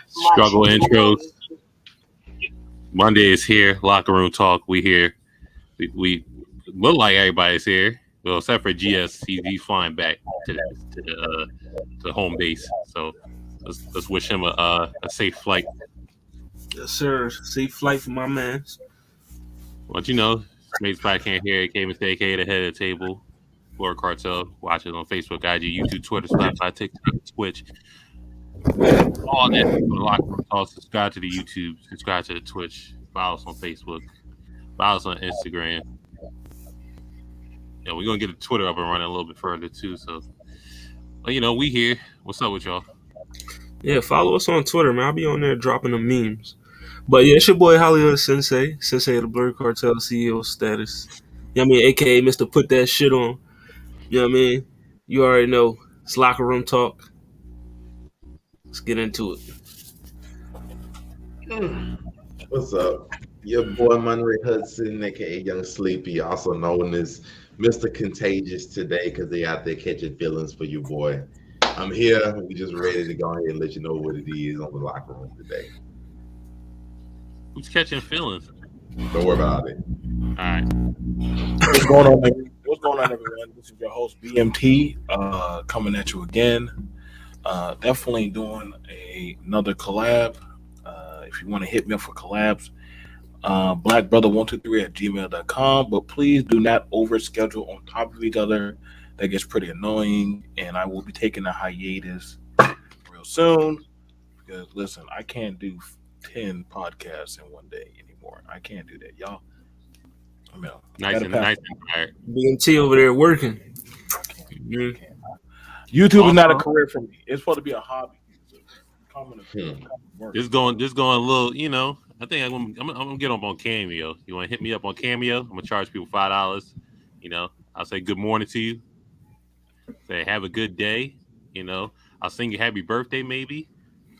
Struggle intros. Monday is here. Locker room talk. We here. We look like everybody's here. Well, except for GS, he's flying back to home base. So let's wish him a safe flight. Yes, sir. Safe flight for my man. But you know, mates probably can't hear it. Came to aka the head of the table. Blerd Cartel. Watch it on Facebook, IG, YouTube, Twitter, Spotify, TikTok, Twitch. All that for the locker room talk. Subscribe to the YouTube. Subscribe to the Twitch. Follow us on Facebook. Follow us on Instagram. Yeah, we're gonna get the Twitter up and running a little bit further too. So, but you know, we here. What's up with y'all? Yeah, follow us on Twitter, man. I'll be on there dropping the memes. But yeah, it's your boy Hollywood Sensei of the Blerd Cartel CEO status. You know what I mean? AKA Mr. Put That Shit On. You know what I mean? You already know. It's locker room talk. Let's get into it. What's up? Your boy Monray Hudson, aka Young Sleepy, also known as Mr. Contagious today, because they out there catching feelings for you, boy. I'm here. We just ready to go ahead and let you know what it is on the locker room today. Who's catching feelings? Don't worry about it. All right. What's going on, everyone? This is your host BMT, coming at you again. Definitely doing another collab. If you want to hit me up for collabs, blackbrother123@gmail.com. But please do not overschedule on top of each other. That gets pretty annoying, and I will be taking a hiatus real soon. Because listen, I can't do 10 podcasts in one day anymore. I can't do that, y'all. I mean, Nice and tired. BMT over there working. YouTube is not a career for me. It's supposed to be a hobby. Just going a little, you know. I think I'm gonna get up on Cameo. You want to hit me up on Cameo? I'm gonna charge people $5. You know, I'll say good morning to you. Say have a good day. You know, I'll sing you happy birthday. Maybe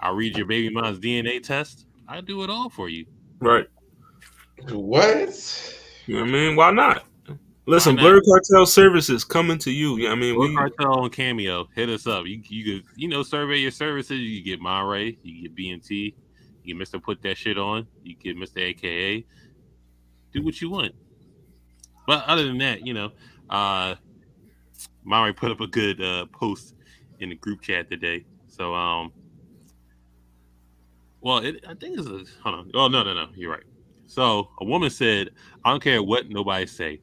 I'll read your baby mom's DNA test. I do it all for you. Right. What? You know what I mean? Why not? Listen, Blerd Cartel services coming to you. You know what I mean? Blerd Cartel on Cameo. Hit us up. You could, you know, survey your services. You get Monray. You get BMT. You get Mr. Put That Shit On. You get Mr. AKA. Do what you want. But other than that, you know, Monray put up a good post in the group chat today. So, well, I think it's a, hold on. Oh, no. You're right. So a woman said, I don't care what nobody say,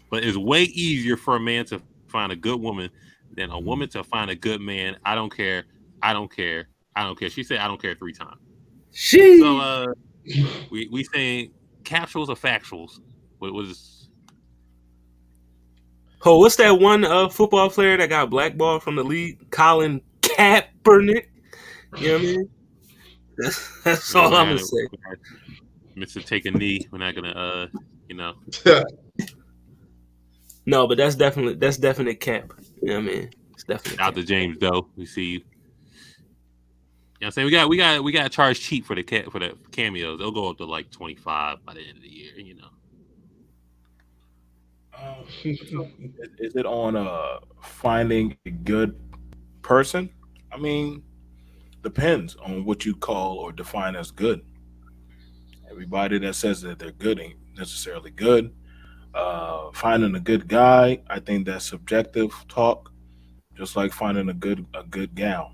but it's way easier for a man to find a good woman than a woman to find a good man. I don't care. She said, I don't care 3 times. So we saying capsules or factuals? What was? Oh, what's that one football player that got blackballed from the league? Colin Kaepernick. You know what I mean? That's all I'm gonna say. Mr. Take a knee. We're not gonna, you know. No, but that's definite cap. You know what I mean? It's definitely out to James though. We see you. You know what I'm saying? We got to charge cheap for the cameos. They'll go up to like 25 by the end of the year, you know. Is it on finding a good person? I mean, depends on what you call or define as good. Everybody that says that they're good ain't necessarily good. Finding a good guy, I think that's subjective talk. Just like finding a good gal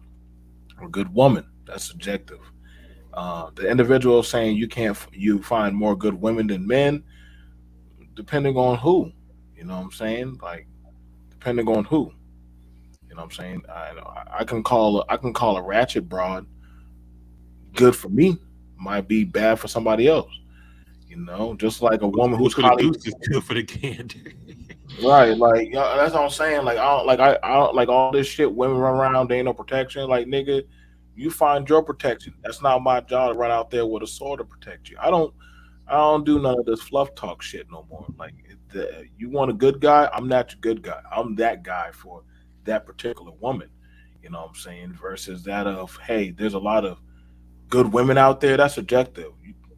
or good woman, that's subjective. The individual saying you find more good women than men, depending on who. You know what I'm saying? Like, depending on who. You know what I'm saying? I can call a ratchet broad good for me, might be bad for somebody else. You know, just like a woman who's highly is good for the gander. Right, like that's what I'm saying. Like I don't like all this shit. Women run around, they ain't no protection. Like, nigga, you find your protection. That's not my job to run out there with a sword to protect you. I don't do none of this fluff talk shit no more. Like, you want a good guy, I'm not your good guy. I'm that guy for that particular woman. You know what I'm saying? Versus that of, hey, there's a lot of good women out there. That's subjective.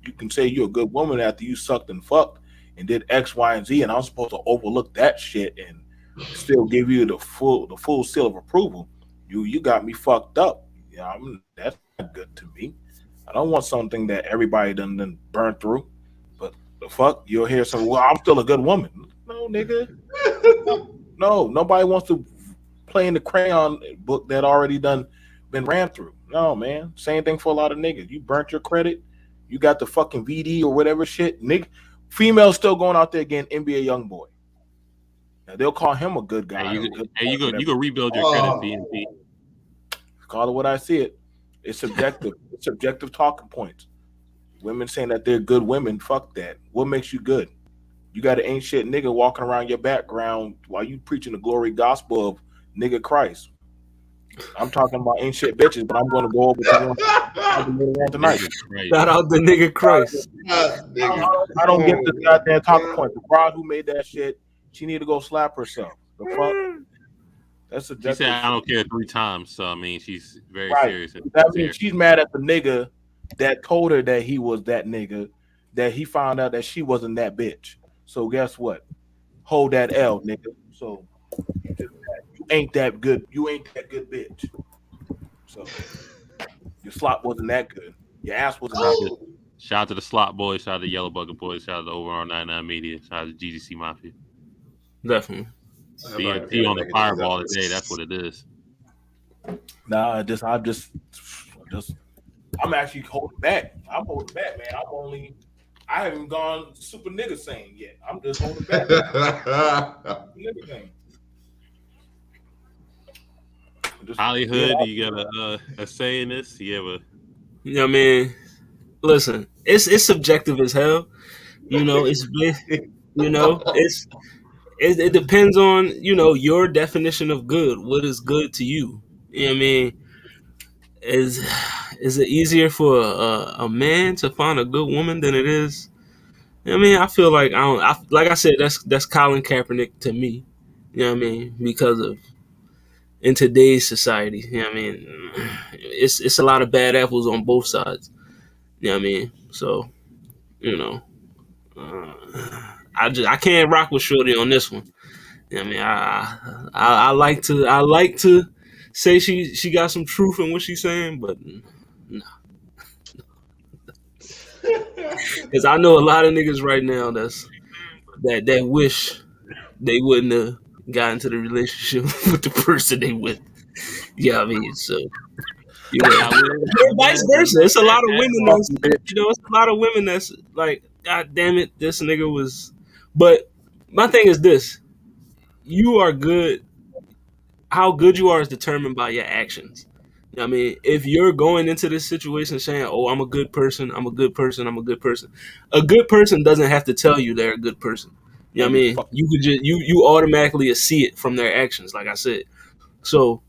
You can say you're a good woman after you sucked and fucked and did X, Y, and Z, and I'm supposed to overlook that shit and still give you the full seal of approval. You got me fucked up. Yeah, that's not good to me. I don't want something that everybody done burn through. But the fuck, you'll hear some. Well, I'm still a good woman. No, nigga. No, nobody wants to play in the crayon book that already done been ran through. No, man. Same thing for a lot of niggas. You burnt your credit. You got the fucking VD or whatever shit. Nigga, females still going out there getting NBA young boy. Now they'll call him a good Hey, guy or good boy, you whatever. go rebuild your credit, Oh, BNP. Call it what I see it. It's subjective. It's subjective talking points. Women saying that they're good women, fuck that. What makes you good? You got an ain't shit nigga walking around your background while you preaching the glory gospel of nigga Christ. I'm talking about ain't shit bitches, but I'm going to go over to one later on tonight. Nigga Shout Christ. out the nigga Christ. God, nigga. I don't get this goddamn talking point. The broad who made that shit, she need to go slap herself. The fuck? That's She said subjective. I don't care 3 times, so I mean she's very Right. serious and That means sincere. she's mad at the nigga that told her that he was that nigga, that he found out that she wasn't that bitch. So guess what? Hold that L, nigga. So you ain't that good. You ain't that good bitch. So your slot wasn't that good. Your ass wasn't that good. Shout out to the Slot Boys, shout out to the Yellow Bucket Boys, shout out to Overall 99 Media, shout out to GGC Mafia. Definitely. BNP on the fireball today, that's what it is. Nah, I'm actually holding back. I'm holding back, man. I haven't gone super nigga saying yet. I'm just holding back. Nigga thing. Hollywood, you got a say in this? You have a You know what I mean? Listen, it's subjective as hell. You know, it depends on, your definition of good. What is good to you? You know what I mean? Is it easier for a man to find a good woman than it is? I mean, I feel like like I said, that's Colin Kaepernick to me. You know what I mean? Because of in today's society, you know what I mean? It's a lot of bad apples on both sides. You know what I mean? So, you know, uh, I can't rock with Shorty on this one. You know what I mean? I like to say she got some truth in what she's saying, but no, because I know a lot of niggas right now that wish they wouldn't have got into the relationship with the person they with. Yeah, I mean, so vice versa. It's a lot of women it's a lot of women that's like, God damn it, this nigga was. But my thing is this: you are good. How good you are is determined by your actions. You know what I mean, if you're going into this situation saying, "Oh, I'm a good person. I'm a good person. I'm a good person," a good person doesn't have to tell you they're a good person. You know what I mean? You could just you automatically see it from their actions, like I said. So,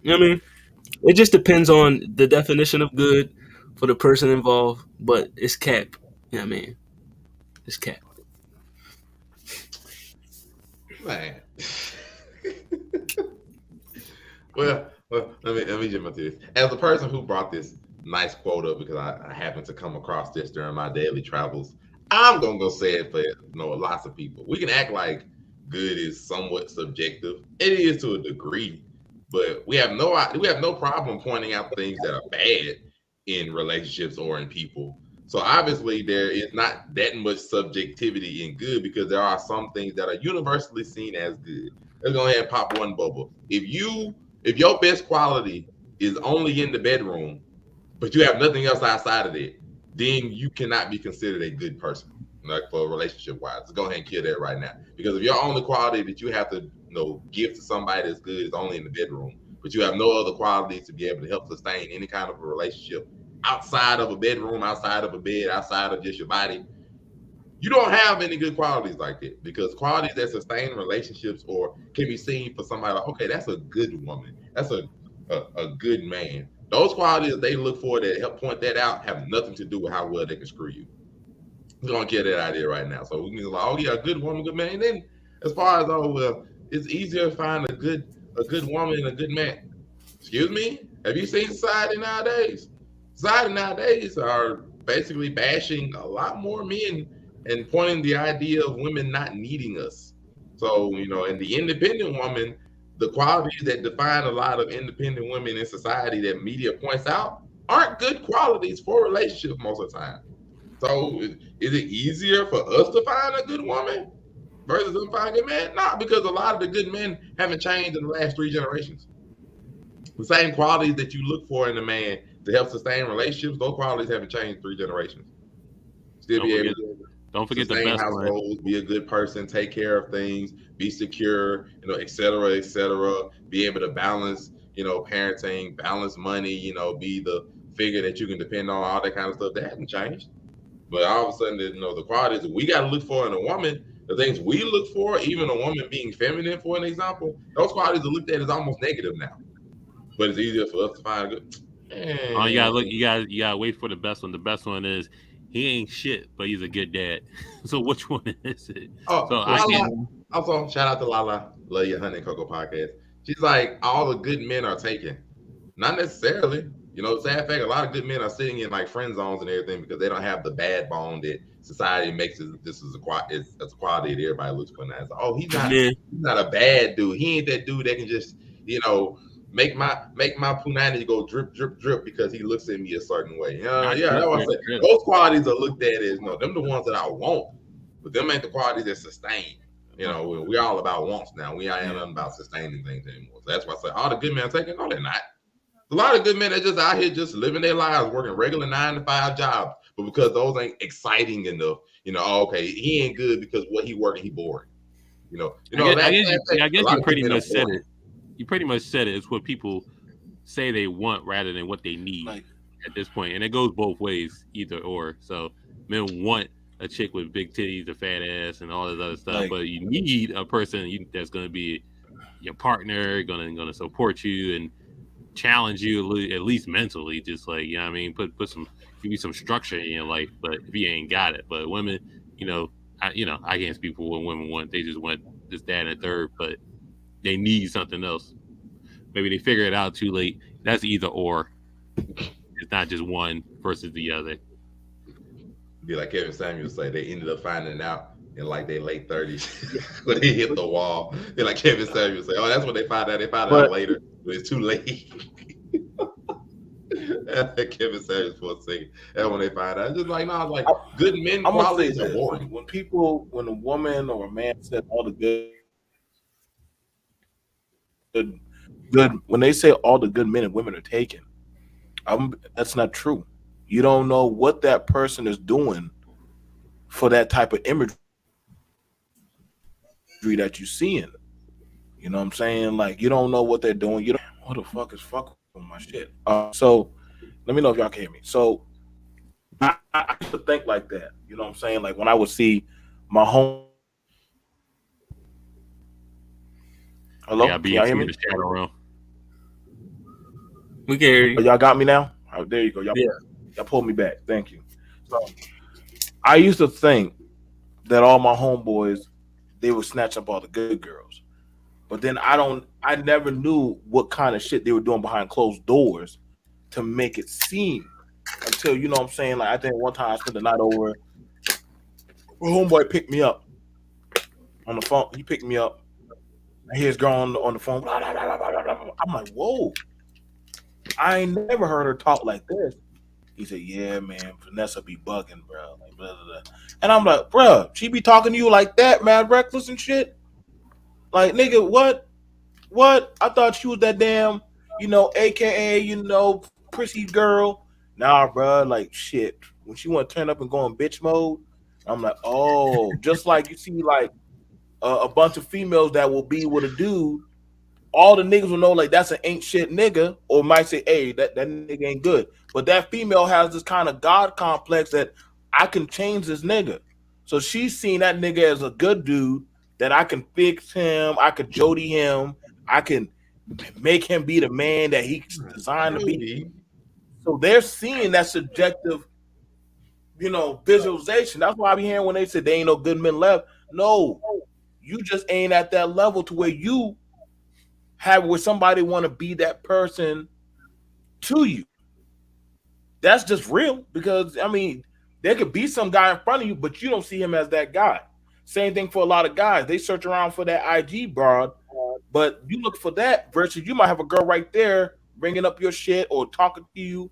you know what I mean? It just depends on the definition of good for the person involved, but it's cap. You know what I mean? It's cap. Man. well, let me jump into this. As a person who brought this nice quote up because I happened to come across this during my daily travels, I'm gonna go say it for lots of people. We can act like good is somewhat subjective. It is to a degree, but we have no problem pointing out things that are bad in relationships or in people. So obviously there is not that much subjectivity in good because there are some things that are universally seen as good. Let's go ahead and pop one bubble. If your best quality is only in the bedroom, but you have nothing else outside of it, then you cannot be considered a good person, like for relationship wise. So go ahead and kill that right now. Because if your only quality that you have to give to somebody that's good is only in the bedroom, but you have no other qualities to be able to help sustain any kind of a relationship outside of a bedroom, outside of a bed, outside of just your body, you don't have any good qualities like that, because qualities that sustain relationships or can be seen for somebody like, okay, that's a good woman, that's a good man. Those qualities they look for that help point that out have nothing to do with how well they can screw you. We're gonna get that idea right now. So we can be like, oh yeah, a good woman, good man. And then as far as it's easier to find a good woman and a good man. Excuse me? Have you seen society nowadays? Society nowadays are basically bashing a lot more men and pointing the idea of women not needing us. So, and the independent woman, the qualities that define a lot of independent women in society that media points out aren't good qualities for relationships most of the time. So is it easier for us to find a good woman versus them find a good man? Not because a lot of the good men haven't changed in the last 3 generations. The same qualities that you look for in a man to help sustain relationships, those qualities haven't changed 3 generations. Still Don't be forget, able to don't forget the sustain best one. households, be a good person, take care of things, be secure, et cetera, et cetera. Be able to balance, parenting, balance money, be the figure that you can depend on, all that kind of stuff. That hasn't changed. But all of a sudden, the qualities that we got to look for in a woman, the things we look for, even a woman being feminine, for an example, those qualities are looked at as almost negative now. But it's easier for us to find a good. Oh, you gotta look. You gotta wait for the best one. The best one is he ain't shit, but he's a good dad. So which one is it? Oh, So I Lala. can't. Also, shout out to Lala. Love your Honey and Cocoa podcast. She's like, all the good men are taken. Not necessarily. Sad fact, a lot of good men are sitting in like friend zones and everything because they don't have the bad bone that society makes it. This is a quality that everybody looks for now. It's like, oh, he's not a bad dude. He ain't that dude that can just, make my punani go drip, drip, drip because he looks at me a certain way. Not Yeah, that's drip, what I drip, say. drip. Those qualities are looked at as them the ones that I want, but them ain't the qualities that sustain. We all about wants now. We ain't nothing about sustaining things anymore. So that's why I say all the good men are taken. No, they're not. A lot of good men are just out here just living their lives, working regular 9-to-5 jobs, but because those ain't exciting enough, okay, he ain't good because what he working, he bored. I guess a lot you of pretty good men much are said bored. it. You pretty much said it. It's what people say they want rather than what they need Like, at this point, and it goes both ways, either or. So men want a chick with big titties, a fat ass, and all this other stuff, Like- but you need a person that's going to be your partner, gonna support you and challenge you at least mentally. Just like what I mean, put some give you some structure in your life. But if you ain't got it, but women, I can't speak for what women want. They just want this, that, and a third, but they need something else. Maybe they figure it out too late. That's either or. It's not just one versus the other. Be like Kevin Samuels say, they ended up finding out in like their late 30s when they hit the wall. They're like Kevin Samuels say, oh, that's when they find out. They found out later, but it's too late. Kevin Samuels for a second. That's when they find out. It's just like, no, like good men qualities are boring. When a woman or a man said all the good, when they say all the good men and women are taken, that's not true. You don't know what that person is doing for that type of imagery that you're seeing. You know what I'm saying? Like, you don't know what they're doing. You don't. What the fuck is fucking with my shit? So let me know if y'all can hear me. So I used to think like that. You know what I'm saying? Like when I would see my home. Hello? Yeah, Can y'all hear me? in the shadow realm. We can hear you. Oh, y'all got me now? Oh, there you go. Y'all pulled me back. Thank you. So I used to think that all my homeboys, they would snatch up all the good girls. But then I never knew what kind of shit they were doing behind closed doors to make it seem until, you know what I'm saying? Like, I think one time I spent the night over, my homeboy picked me up on the phone. He picked me up. I hear his girl on the phone. Blah, blah, blah, blah, blah, blah. I'm like, whoa. I ain't never heard her talk like this. He said, yeah, man, Vanessa be bugging, bro. Like, blah, blah, blah. And I'm like, bro, she be talking to you like that, mad reckless and shit? Like, nigga, what? What? I thought she was that damn, AKA, prissy girl. Nah, bro, like, shit. When she want to turn up and go in bitch mode, I'm like, oh, just like you see, like, a bunch of females that will be with a dude, all the niggas will know, like, that's an ain't shit nigga, or might say, hey, that nigga ain't good. But that female has this kind of God complex that I can change this nigga. So she's seen that nigga as a good dude, that I can fix him, I could Jody him, I can make him be the man that he's designed to be. So they're seeing that subjective, visualization. That's why I be hearing when they say they ain't no good men left. No, you just ain't at that level to where you have where somebody want to be that person to you. That's just real, because I mean, there could be some guy in front of you, but you don't see him as that guy. Same thing for a lot of guys. They search around for that IG broad But you look for that versus you might have a girl right there bringing up your shit or talking to you,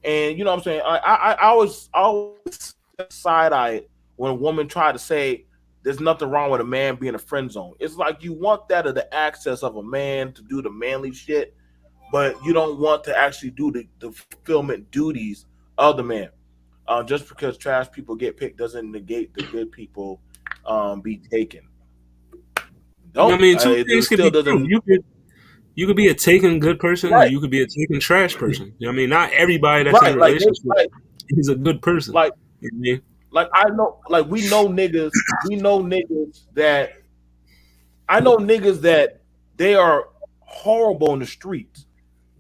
and you know what I'm saying. I always side eye it when a woman try to say there's nothing wrong with a man being a friend zone. It's like you want that of the access of a man to do the manly shit, but you don't want to actually do the fulfillment duties of the man. Just because trash people get picked doesn't negate the good people be taken. I Don't. mean, two It things could still be true. doesn't. You could be a taken good person, or Right. you could be a taken trash person. You know what I mean, not everybody that's in a Right. Like they relationship like is a good person. like You know what I mean? like I know like we know niggas that I know niggas that they are horrible in the streets,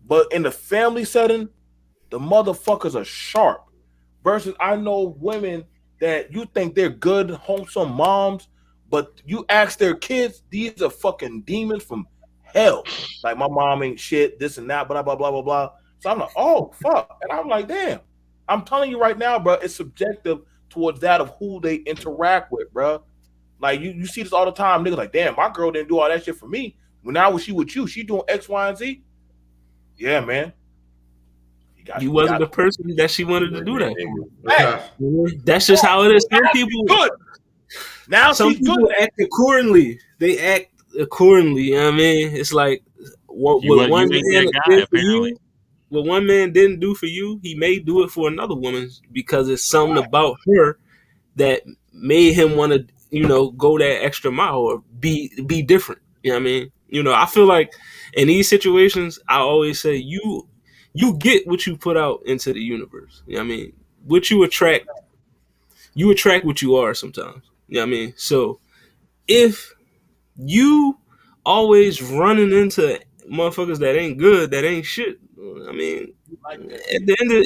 but in the family setting, the motherfuckers are sharp. Versus I know women that you think they're good, wholesome moms, but you ask their kids, these are fucking demons from hell. Like my mom ain't shit, this and that, blah blah blah blah blah. So I'm like, oh fuck, and I'm like, damn. I'm telling you right now, bro, it's subjective towards that of who they interact with, bro. Like you see this all the time. Niggas like, damn, my girl didn't do all that shit for me. When I was she with you, she doing X, Y, and Z. Yeah, man. You You wasn't got the person that she wanted to do that for. facts. That's just how it is. Some Now she's people, good. Now some she's good. people act accordingly. They act accordingly. You know what I mean? It's like what one You ain't man that guy did for apparently. you, what one man didn't do for you, he may do it for another woman because it's something Right. about her that made him want to, go that extra mile or be different. You know what I mean? I feel like in these situations, I always say you get what you put out into the universe. You know what I mean? What you attract what you are sometimes. You know what I mean? So if you always running into motherfuckers that ain't good, that ain't shit, I mean, Like that. at the end of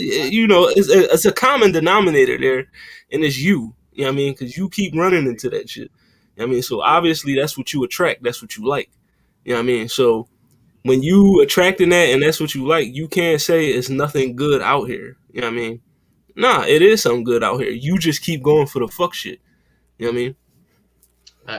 it's a common denominator there, and it's you. You know what I mean? Because you keep running into that shit. You know what I mean? So obviously that's what you attract. That's what you like. You know what I mean? So when you attracting that and that's what you like, you can't say it's nothing good out here. You know what I mean? Nah, it is something good out here. You just keep going for the fuck shit. You know what I mean? I,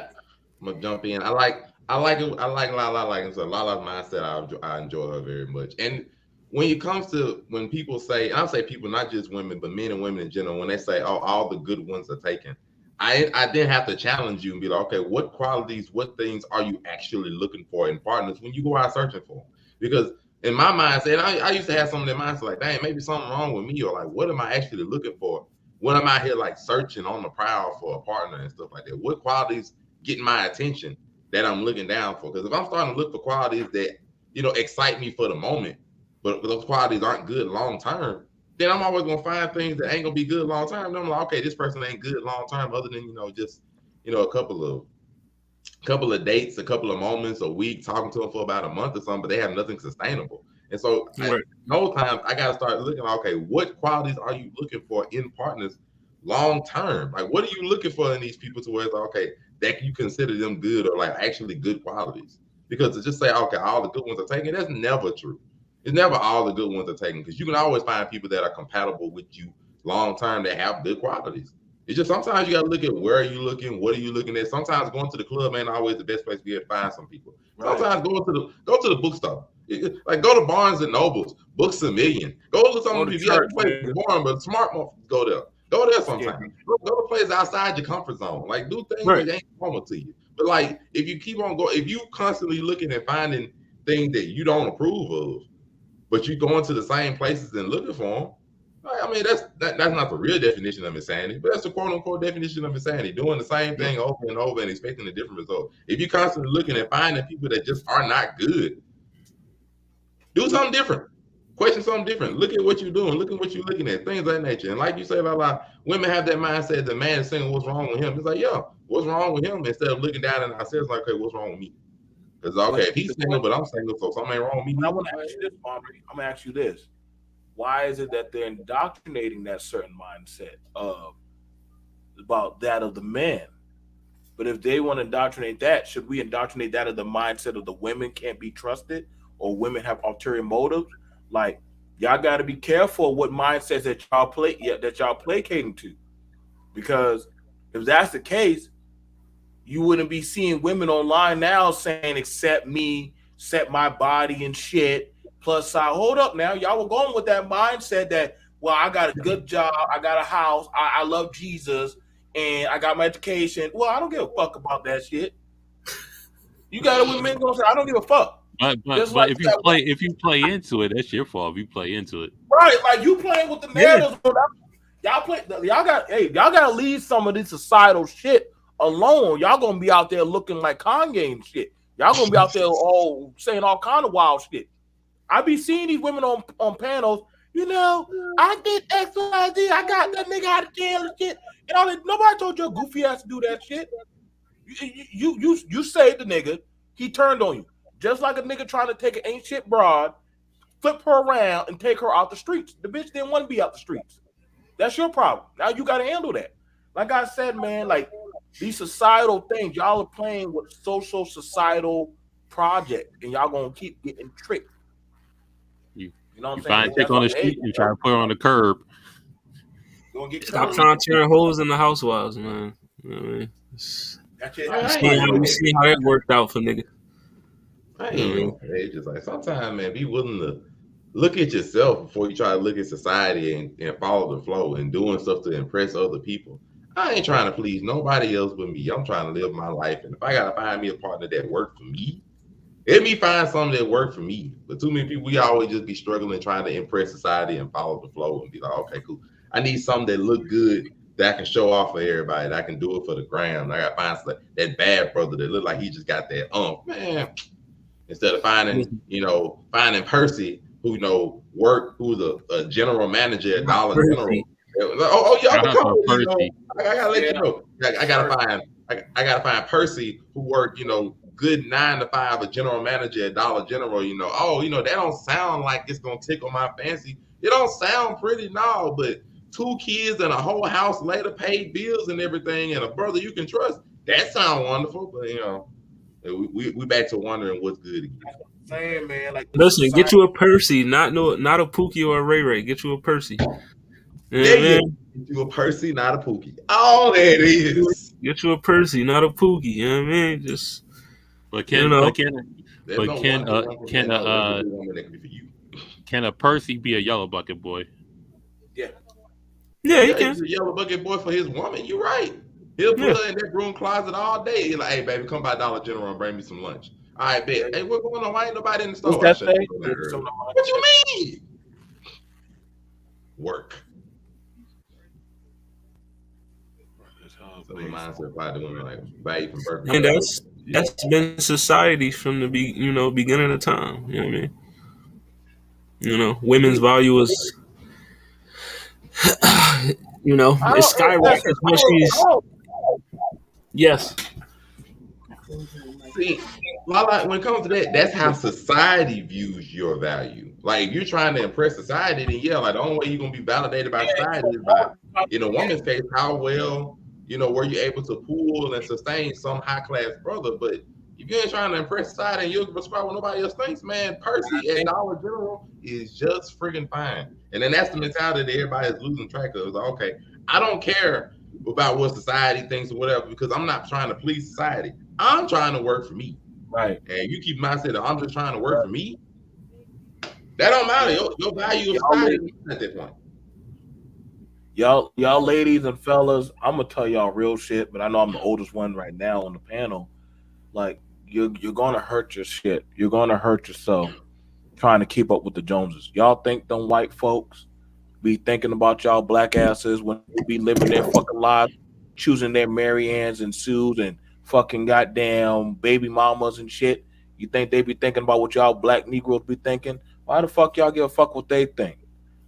I'm gonna jump in. I like Lala. Like so, Lala's mindset. I enjoy her very much. And when it comes to when people say, and I'll say people, not just women, but men and women in general, when they say, "Oh, all the good ones are taken," I then have to challenge you and be like, "Okay, what qualities, what things are you actually looking for in partners when you go out searching for them?" Because in my mindset, I used to have some of that mindset like, "Dang, maybe something wrong with me," or like, "What am I actually looking for?" When I'm out here like searching on the prowl for a partner and stuff like that, what qualities getting my attention that I'm looking down for? Because if I'm starting to look for qualities that excite me for the moment, but those qualities aren't good long term, then I'm always gonna find things that ain't gonna be good long term. Then I'm like, okay, this person ain't good long term, other than just a couple of dates, a couple of moments, a week, talking to them for about a month or something, but they have nothing sustainable. And so Right. those times I gotta start looking, okay, what qualities are you looking for in partners long term? Like what are you looking for in these people to where it's like, okay, that you consider them good or like actually good qualities? Because to just say, okay, all the good ones are taken, that's never true. It's never all the good ones are taken because you can always find people that are compatible with you long term that have good qualities. It's just sometimes you got to look at where are you looking, what are you looking at. Sometimes going to the club ain't always the best place to be able to find some people. Right. Sometimes go to the bookstore, like go to Barnes and Nobles, Books a Million. Go to some Go of to the people. Yeah, church, the place is man. boring, but smart motherfuckers go there. Go there Yeah. sometimes. Go to places outside your comfort zone. Like do things Right. that ain't normal to you. But like if you keep on going, if you constantly looking and finding things that you don't approve of, but you going to the same places and looking for them. I mean, that's not the real definition of insanity, but that's the quote unquote definition of insanity. Doing the same thing over and over and expecting a different result. If you're constantly looking and finding people that just are not good, do something different. Question something different. Look at what you're doing. Look at what you're looking at. Things of that nature. And like you say, a lot women have that mindset. The man is saying, "What's wrong with him?" It's like, yeah, what's wrong with him? Instead of looking down at ourselves, like, okay, what's wrong with me? Because okay, if he's single, but I'm single, so something ain't wrong with me. But I want to ask you this, Omri. I'm gonna ask you this: why is it that they're indoctrinating that certain mindset of about that of the man? But if they want to indoctrinate that, should we indoctrinate that of the mindset of the women can't be trusted or women have ulterior motives? Like y'all got to be careful what mindsets that y'all placating to, because if that's the case, you wouldn't be seeing women online now saying accept me, accept my body and shit. Plus I hold up now. Y'all were going with that mindset that, well, I got a good job, I got a house, I love Jesus, and I got my education. Well, I don't give a fuck about that shit. You got it with men gonna say, I don't give a fuck. Just But like if you play into it, that's your fault. If you play into it, right, like you playing with the narratives. Y'all gotta leave some of this societal shit alone. Y'all gonna be out there looking like Kanye and shit. Y'all gonna be out there all saying all kind of wild shit. I be seeing these women on panels. I did X, Y, Z. I got that nigga out of jail and shit. And all that. Nobody told your goofy ass to do that shit. You saved the nigga. He turned on you. Just like a nigga trying to take an ain't shit broad, flip her around and take her out the streets. The bitch didn't want to be out the streets. That's your problem. Now you got to handle that. Like I said, man, like these societal things, y'all are playing with social societal project, and y'all gonna keep getting tricked. You know what I'm find saying? a chick on the street and try to put her on the curb. Stop trying to turn hoes into housewives, man. You know what I mean? That's it. We see how that worked out for niggas. I ain't gonna say it's just like sometimes, man, be willing to look at yourself before you try to look at society and follow the flow and doing stuff to impress other people. I ain't trying to please nobody else but me. I'm trying to live my life, and if I gotta find me a partner that works for me, let me find something that works for me. But too many people, we always just be struggling trying to impress society and follow the flow and be like, okay, cool. I need something that look good that I can show off for everybody. That I can do it for the gram. I gotta find that bad brother that look like he just got that man. Instead of finding Percy, who who's a general manager at Dollar General. Y'all come Percy. I gotta let you know. I gotta find Percy who worked, good 9 to 5, a general manager at Dollar General. That don't sound like it's gonna tickle my fancy. It don't sound pretty, no, but 2 kids and a whole house later, paid bills and everything, and a brother you can trust. That sounds wonderful, but we back to wondering what's good again. Saying, man, like listen, get you a Percy, not a Pookie or a Ray Ray. Get you a Percy. Get you a Percy, not a Pookie. Oh, there it is. Get you a Percy, not a Pookie. You know what I mean? Just can a Percy be a yellow bucket boy? Yeah, he can. He's a yellow bucket boy for his woman. You're right. He'll put her in that room closet all day. He's like, hey, baby, come by Dollar General and bring me some lunch. All right, bet. Hey, what's going on? Why ain't nobody in the store? What you mean? Work. So the mindset by the women like value from birth. And that's been society from the beginning of time. You know what I mean? Women's value is it skyrockets when she's yes. See, when it comes to that, that's how society views your value. Like if you're trying to impress society, then like the only way you're gonna be validated by society is by, in a woman's case, how well, were you able to pull and sustain some high class brother. But if you ain't trying to impress society and you're prescribed what nobody else thinks, man, Percy at Dollar General is just friggin' fine. And then that's the mentality that everybody is losing track of. It's like, okay, I don't care about what society thinks or whatever, because I'm not trying to please society. I'm trying to work for me. Right. And you keep mindset that I'm just trying to work for me. That don't matter. Your value of society at that point. Y'all ladies and fellas, I'm gonna tell y'all real shit, but I know I'm the oldest one right now on the panel. Like you're gonna hurt your shit. You're gonna hurt yourself trying to keep up with the Joneses. Y'all think them white folks be thinking about y'all black asses when they be living their fucking lives, choosing their Mary Anns and Sues and fucking goddamn baby mamas and shit? You think they be thinking about what y'all black Negroes be thinking? Why the fuck y'all give a fuck what they think?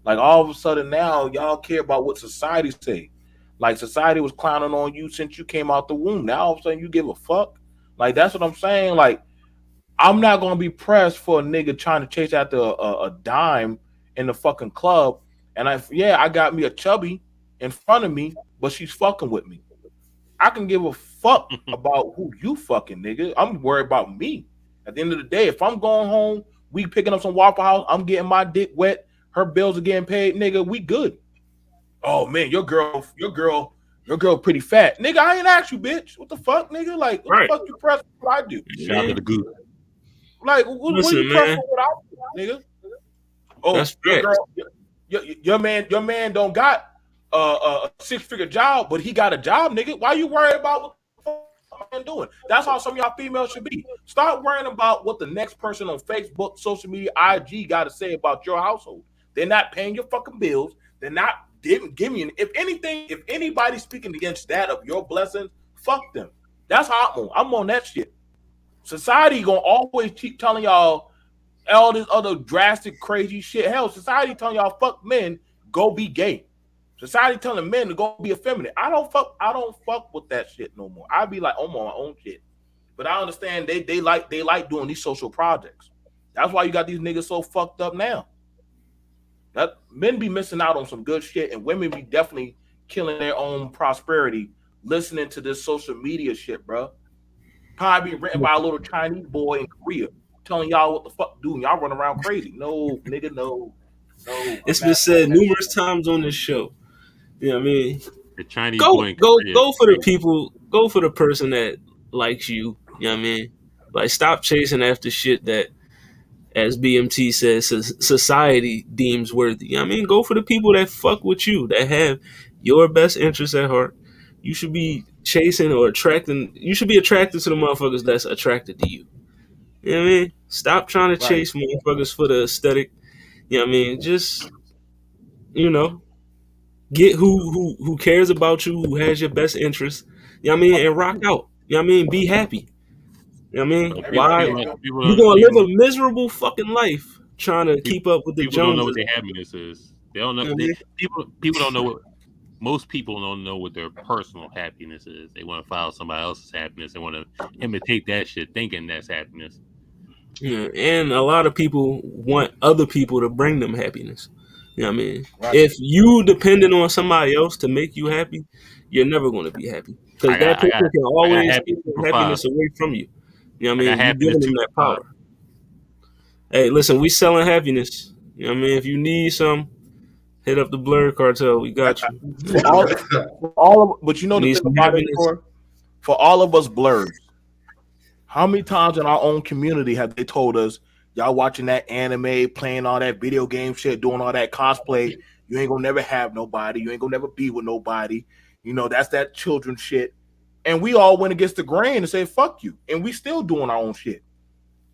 Like all of a sudden now y'all care about what society say. Like society was clowning on you since you came out the womb. Now all of a sudden you give a fuck. Like that's what I'm saying. Like I'm not gonna be pressed for a nigga trying to chase after a dime in the fucking club. And I got me a chubby in front of me, but she's fucking with me. I can give a fuck about who you fucking, nigga. I'm worried about me. At the end of the day, if I'm going home, we picking up some Waffle House, I'm getting my dick wet, her bills are getting paid, nigga, we good. Oh man, your girl Your girl pretty fat. Nigga, I ain't asked you, bitch. What the fuck, nigga? Like, what the Right. fuck you press for what I do? Shout out to the goose. Like, what you Listen, press man, for what I do, nigga? Oh, that's your facts. girl, your man don't got a 6-figure job, but he got a job, nigga. Why you worried about what the fuck man doing? That's how some of y'all females should be. Stop worrying about what the next person on Facebook, social media, IG got to say about your household. They're not paying your fucking bills. They're not giving you. If anything, if anybody's speaking against that of your blessings, fuck them. That's how I'm on. I'm on that shit. Society gonna always keep telling y'all all this other drastic, crazy shit. Hell, society telling y'all fuck men, go be gay. Society telling men to go be effeminate. I don't fuck with that shit no more. I be like, I'm on my own shit. But I understand they like doing these social projects. That's why you got these niggas so fucked up now. That men be missing out on some good shit, and women be definitely killing their own prosperity listening to this social media shit, bro. Probably be written by a little Chinese boy in Korea telling y'all what the fuck do, and y'all run around crazy. No, nigga, no. It's been said numerous times on this show. You know what I mean? The Chinese Go boy in Korea. for the people. Go for the person that likes you. You know what I mean? Like, stop chasing after shit that, as BMT says, society deems worthy. You know what I mean? Go for the people that fuck with you, that have your best interests at heart. You should be chasing or attracting. You should be attracted to the motherfuckers that's attracted to you. You know what I mean? Stop trying to chase motherfuckers for the aesthetic. You know what I mean? Just, you know, get who cares about you, who has your best interest. You know what I mean? And rock out. You know what I mean? Be happy. You know what I mean? Why? You're going to live a miserable fucking life trying to keep up with the Joneses. People don't know what their happiness is. They don't know. People don't know what. Most people don't know what their personal happiness is. They want to follow somebody else's happiness. They want to imitate that shit, thinking that's happiness. Yeah, and a lot of people want other people to bring them happiness. You know what I mean? Right. If you dependent on somebody else to make you happy, you're never going to be happy. Because that person can always take your happiness away from you. You know what I mean? You're giving them that power. Hey, listen, we selling happiness. You know what I mean? If you need some, hit up the Blerd Cartel. We got you. But you know the thing about it, for all of us blurs, how many times in our own community have they told us, y'all watching that anime, playing all that video game shit, doing all that cosplay, you ain't gonna never have nobody, you ain't gonna never be with nobody, you know, that's that children shit. And we all went against the grain and said, fuck you. And we still doing our own shit.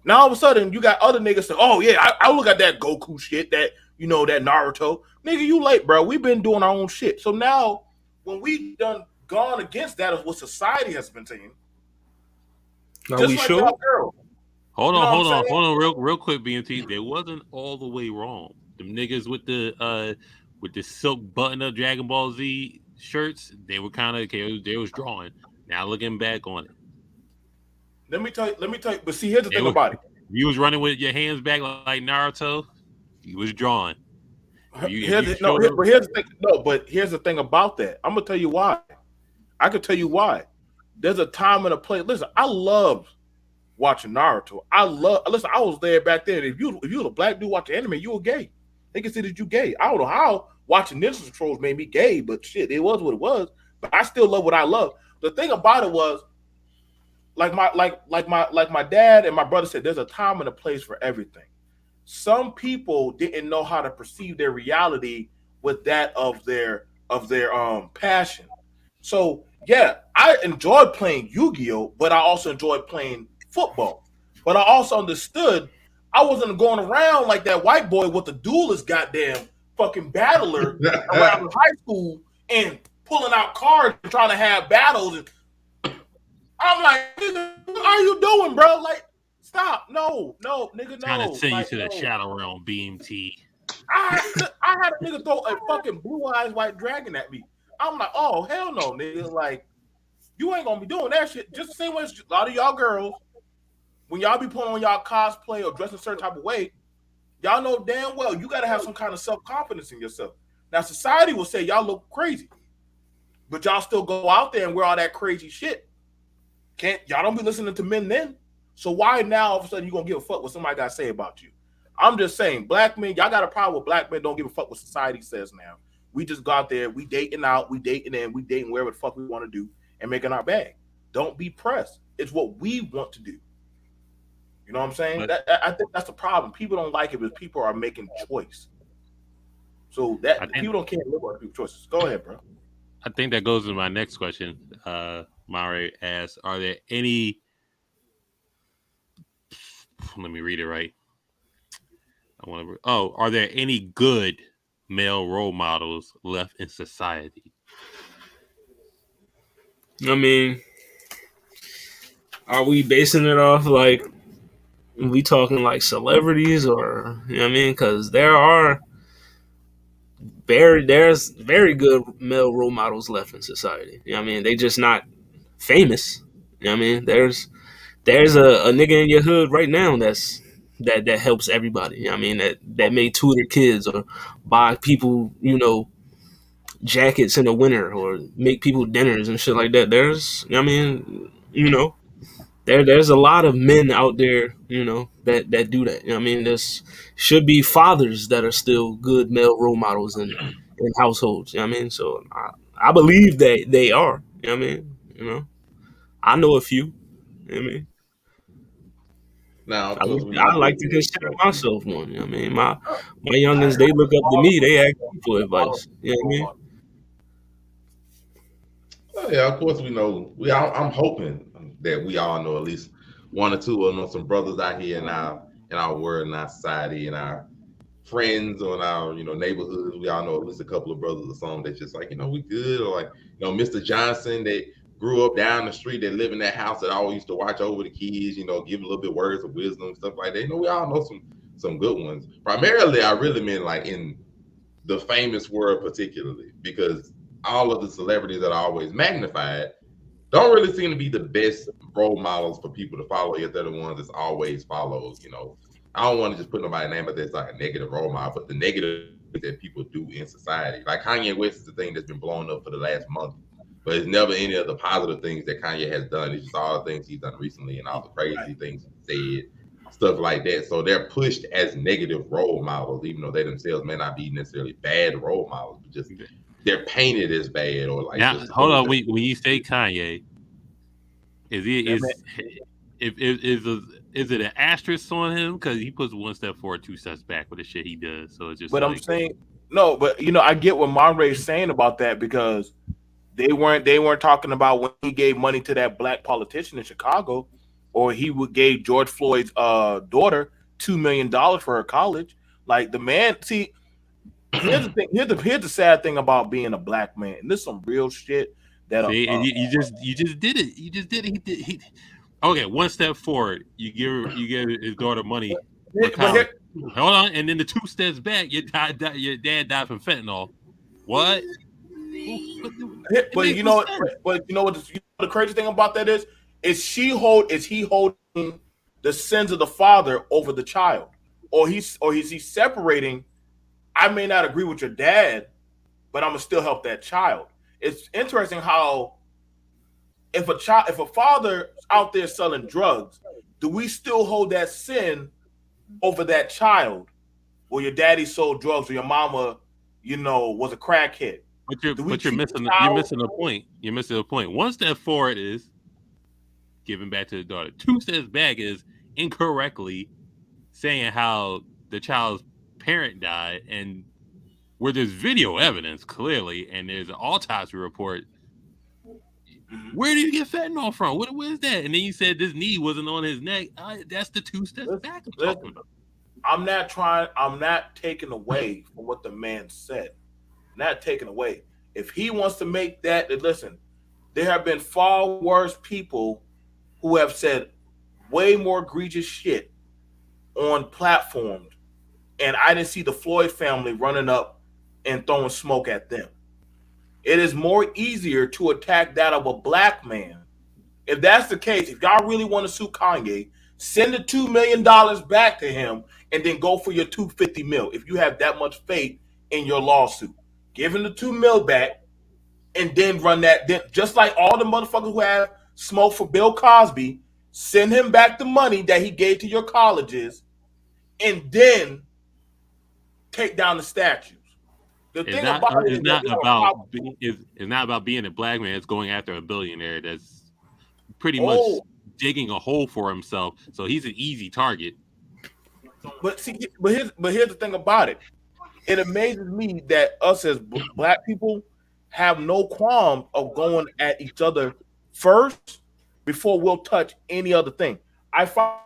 Now all of a sudden you got other niggas say, oh yeah, I look at that Goku shit, that, you know, that Naruto. Nigga, you late, bro. We've been doing our own shit. So now when we done gone against that of what society has been saying, are we sure? Hold on, real quick, BMT. They wasn't all the way wrong. Them niggas with the silk button-up Dragon Ball Z shirts, they were kind of okay. They was drawing. Now looking back on it, let me tell you. But see, here's the thing about it. You was running with your hands back like Naruto. You was drawing. Here's the thing about that. I'm gonna tell you why. I can tell you why. There's a time and a place. Listen, I love watching Naruto. I was there back then. If you was a black dude watching anime, you were gay. They considered you gay. I don't know how watching Ninja Trolls made me gay, but shit, it was what it was. But I still love what I love. The thing about it was, like my dad and my brother said, there's a time and a place for everything. Some people didn't know how to perceive their reality with that of their passion. So yeah, I enjoyed playing Yu-Gi-Oh, but I also enjoyed playing football. But I also understood I wasn't going around like that white boy with the duelist goddamn fucking battler around high school and pulling out cards and trying to have battles. And I'm like, what are you doing, bro? Like, stop. No, nigga, no. Trying to send you to the shadow realm, BMT. I had a nigga throw a fucking blue eyes white dragon at me. I'm like, oh, hell no, nigga. Like, you ain't gonna be doing that shit. Just the same way as a lot of y'all girls, when y'all be putting on y'all cosplay or dressing a certain type of way, y'all know damn well you gotta have some kind of self-confidence in yourself. Now, society will say y'all look crazy, but y'all still go out there and wear all that crazy shit. Y'all don't be listening to men then. So why now all of a sudden you gonna give a fuck what somebody gotta say about you? I'm just saying, black men, y'all got a problem with black men don't give a fuck what society says now. We just go out there, we dating out, we dating in, we dating wherever the fuck we want to do, and making our bag. Don't be pressed. It's what we want to do. You know what I'm saying? But I think that's the problem. People don't like it because people are making choice. So I that think people don't care live by people's choices. Go ahead, bro. I think that goes to my next question. Mari asks, "Are there any?" Let me read it right. I want to. Oh, are there any good male role models left in society? I mean, are we basing it off like we talking like celebrities or you know what I mean? Because there's very good male role models left in society. You know what I mean? They just not famous. You know what I mean? There's a nigga in your hood right now that helps everybody. You know what I mean? That may tutor kids or buy people, jackets in the winter or make people dinners and shit like that. There's you know what I mean, there's a lot of men out there, that do that. You know what I mean? There's should be fathers that are still good male role models in households. You know what I mean? So I believe that they are. You know what I mean? I know a few. You know what I mean? Now, of I, course, look, we I know like to consider myself one. You know what I mean? My youngins, they look up to me. They ask me for advice. You know what I mean? oh, yeah, of course, we know. I'm hoping that we all know at least one or two or know some brothers out here in our world, in our society, in our friends or in our neighborhoods. We all know at least a couple of brothers or something that's just like we good, or like Mr. Johnson that grew up down the street, that live in that house that always used to watch over the kids. Give a little bit words of wisdom, stuff like that. We all know some good ones. Primarily, I really mean like in the famous world, particularly because all of the celebrities that are always magnified don't really seem to be the best role models for people to follow if they're the ones that's always followed. I don't want to just put nobody's name, but that's like a negative role model, but the negative that people do in society. Like Kanye West is the thing that's been blowing up for the last month, but it's never any of the positive things that Kanye has done. It's just all the things he's done recently and all the crazy things he said, stuff like that. So they're pushed as negative role models, even though they themselves may not be necessarily bad role models, but just they're painted as bad or like Now, just hold on. told. When you say Kanye, is he That man, is it an asterisk on him because he puts one step forward, two steps back with the shit he does? So it's just but I'm like saying no, but I get what Monray's saying about that because they weren't talking about when he gave money to that black politician in Chicago, or he would gave George Floyd's daughter $2 million for her college. Like the man, see, here's the thing. Here's the sad thing about being a black man, and this is some real shit that see, and you just did it. You just did it. Okay, one step forward. You give his daughter money for but college. Hold on, and then the two steps back, your dad died from fentanyl. What? It but makes you no know what? sense. But you know what? The crazy thing about that is he holding the sins of the father over the child, or is he separating? I may not agree with your dad, but I'm gonna still help that child. It's interesting how if a father out there selling drugs, do we still hold that sin over that child? Or your daddy sold drugs, or your mama, was a crackhead. But you're Do we but you're treat the missing you're child? missing the point. You're missing the point. One step forward is giving back to the daughter. Two steps back is incorrectly saying how the child's parent died, and where there's video evidence clearly, and there's an autopsy report. Where did he get fentanyl from? Where's that? And then you said this knee wasn't on his neck. That's the two steps back I'm talking about. I'm not taking away from what the man said. Not taking away. If he wants to make that, listen, there have been far worse people who have said way more egregious shit on platforms, and I didn't see the Floyd family running up and throwing smoke at them. It is more easier to attack that of a black man. If that's the case, if y'all really want to sue Kanye, send the $2 million back to him and then go for your 250 mil. If you have that much faith in your lawsuit, give him the 2 mil back and then run that. Then, just like all the motherfuckers who have smoke for Bill Cosby, send him back the money that he gave to your colleges and then take down the statues. The It's thing not. about it It's is that not we have a about. problem. It's not about being a black man. It's going after a billionaire that's pretty much Oh, digging a hole for himself. So he's an easy target. but see, here's the thing about it. It amazes me that us as black people have no qualm of going at each other first before we'll touch any other thing. I find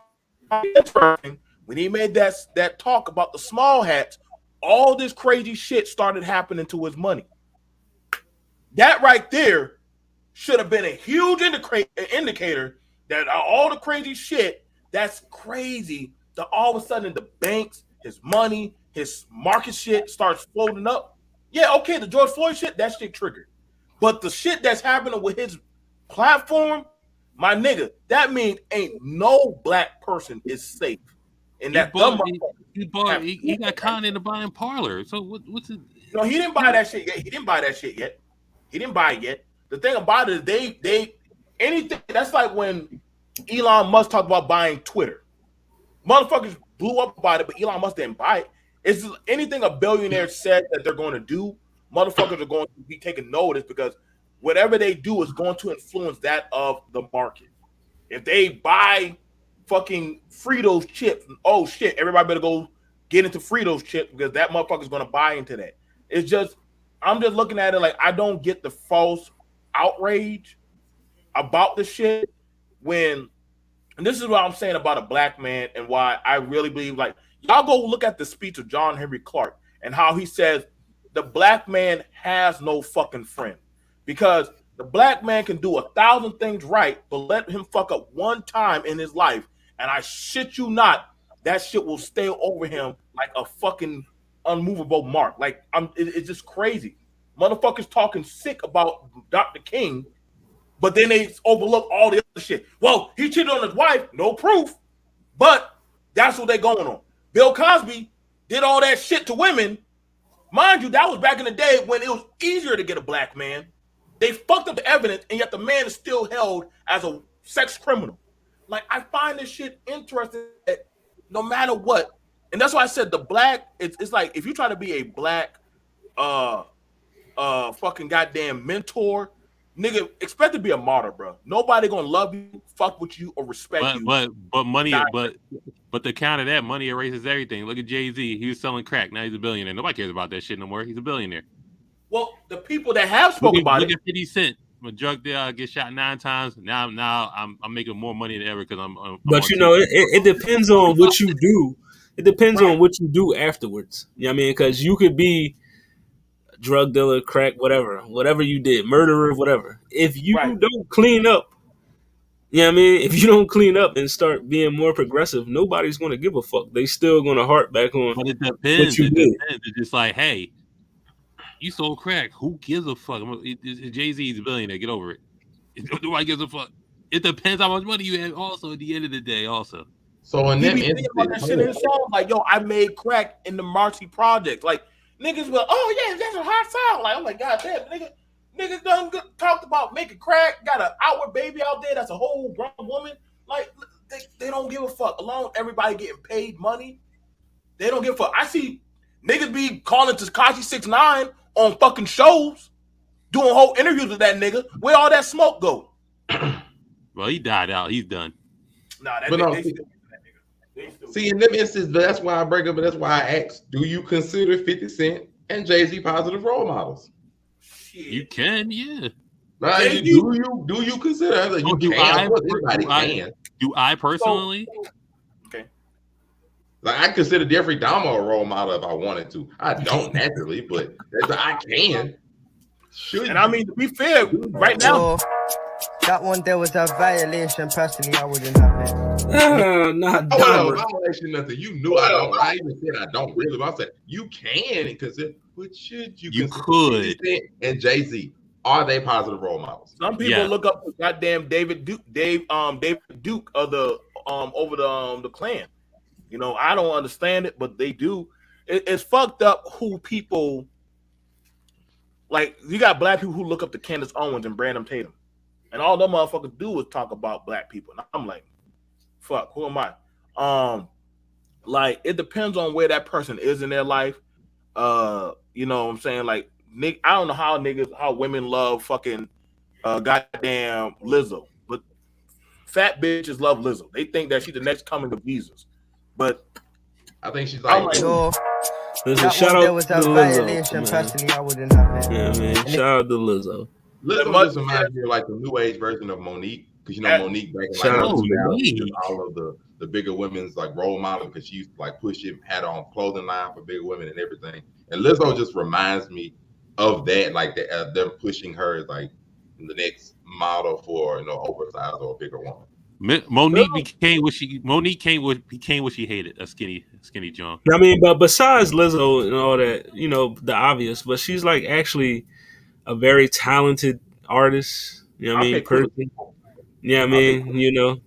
it interesting when he made that talk about the small hats, all this crazy shit started happening to his money. That right there should have been a huge indicator that all the crazy shit that's crazy that all of a sudden the banks, his money, his market shit starts floating up. Yeah, okay, the George Floyd shit, that shit triggered. But the shit that's happening with his platform, my nigga, that means ain't no black person is safe. And He that dumb bought. have He got conned into buying Parlor. So what's it? no, he didn't buy that shit yet. He didn't buy that shit yet. He didn't buy it yet. The thing about it is they anything that's like when Elon Musk talked about buying Twitter. Motherfuckers blew up about it, but Elon Musk didn't buy it. It's just anything a billionaire said that they're going to do, motherfuckers are going to be taking notice because whatever they do is going to influence that of the market. If they buy fucking Fritos chips, oh shit, everybody better go get into Fritos chips because that motherfucker's going to buy into that. It's just, I'm just looking at it like I don't get the false outrage about the shit when, and this is what I'm saying about a black man and why I really believe, like, y'all go look at the speech of John Henry Clark and how he says the black man has no fucking friend because the black man can do 1,000 things right, but let him fuck up one time in his life, and I shit you not, that shit will stay over him like a fucking unmovable mark. Like, it's just crazy. Motherfuckers talking sick about Dr. King, but then they overlook all the other shit. Well, he cheated on his wife, no proof, but that's what they going on. Bill Cosby did all that shit to women. Mind you, that was back in the day when it was easier to get a black man. They fucked up the evidence, and yet the man is still held as a sex criminal. Like, I find this shit interesting that no matter what, and that's why I said the black, it's like if you try to be a black fucking goddamn mentor, nigga, expect to be a martyr, bro. Nobody gonna love you, fuck with you, or respect you. But money, but the count of that, money erases everything. Look at Jay-Z. He was selling crack. Now he's a billionaire. Nobody cares about that shit no more. He's a billionaire. Well, the people that have spoken about look it. At 50 Cent. I'm a drug dealer. I get shot 9 times. Now I'm making more money than ever because I'm But you know, it depends on what you do. It depends on what you do afterwards. You know what I mean? Because you could be drug dealer, crack, whatever you did, murderer, whatever. If you don't clean up, you know what I mean? If you don't clean up and start being more progressive, nobody's going to give a fuck. They still going to harp back on. But it depends. It's just like, hey, you sold crack. Who gives a fuck? Jay-Z's a billionaire. Get over it. Nobody gives a fuck. It depends how much money you have. Also, at the end of the day, also. So in that instance, that shit in his song, like, yo, I made crack in the Marcy Project. Like, niggas will, oh yeah, that's a hot sound. Like, oh my god, damn, niggas done talked about making crack. Got an outward baby out there that's a whole grown woman. Like, they don't give a fuck. Along with everybody getting paid money, they don't give a fuck. I see niggas be calling Tekashi 6ix9ine on fucking shows, doing whole interviews with that nigga. Where all that smoke go? Well, he died out. He's done. Nah, that nigga. See, in them instances, that's why I break up, and that's why I ask: do you consider 50 Cent and Jay-Z positive role models? Shit. You can, yeah. Do you consider? Like, you can. Do I personally? Okay. Like, I consider Jeffrey Dahmer a role model if I wanted to. I don't naturally, but I can. And I mean, to be fair, right now. That one there was a violation. Personally, I wouldn't have it. Not violation, nothing. You knew I don't. I even said I don't really. But I said you can because but should you? You could. And Jay-Z, are they positive role models? Some people look up to goddamn David Duke of the over the Klan. You know, I don't understand it, but they do. It's fucked up who people like. You got black people who look up to Candace Owens and Brandon Tatum. And all them motherfuckers do is talk about black people. And I'm like, fuck, who am I? Like, it depends on where that person is in their life. You know what I'm saying? Like, I don't know how women love fucking goddamn Lizzo, but fat bitches love Lizzo. They think that she's the next coming of Jesus. But I think she's I'm like, like, Yo, Listen, that shout one out there to was a Lizzo, violation. man. Personally, I wouldn't have it. Yeah, man. Shout out to Lizzo. Lizzo just reminds me of like the new age version of Monique, because you know Monique back in like Shout the out to 2000s, Monique. all of the bigger women's like role model, because she used to like push it, had on clothing line for bigger women and everything. And Lizzo just reminds me of that, like them pushing her as like the next model for oversized or a bigger woman. Monique became what she became what she hated, a skinny John. I mean, but besides Lizzo and all that, the obvious, but she's like actually a very talented artist. You know what I mean? okay, cool. Person. Yeah, I Okay, mean, cool.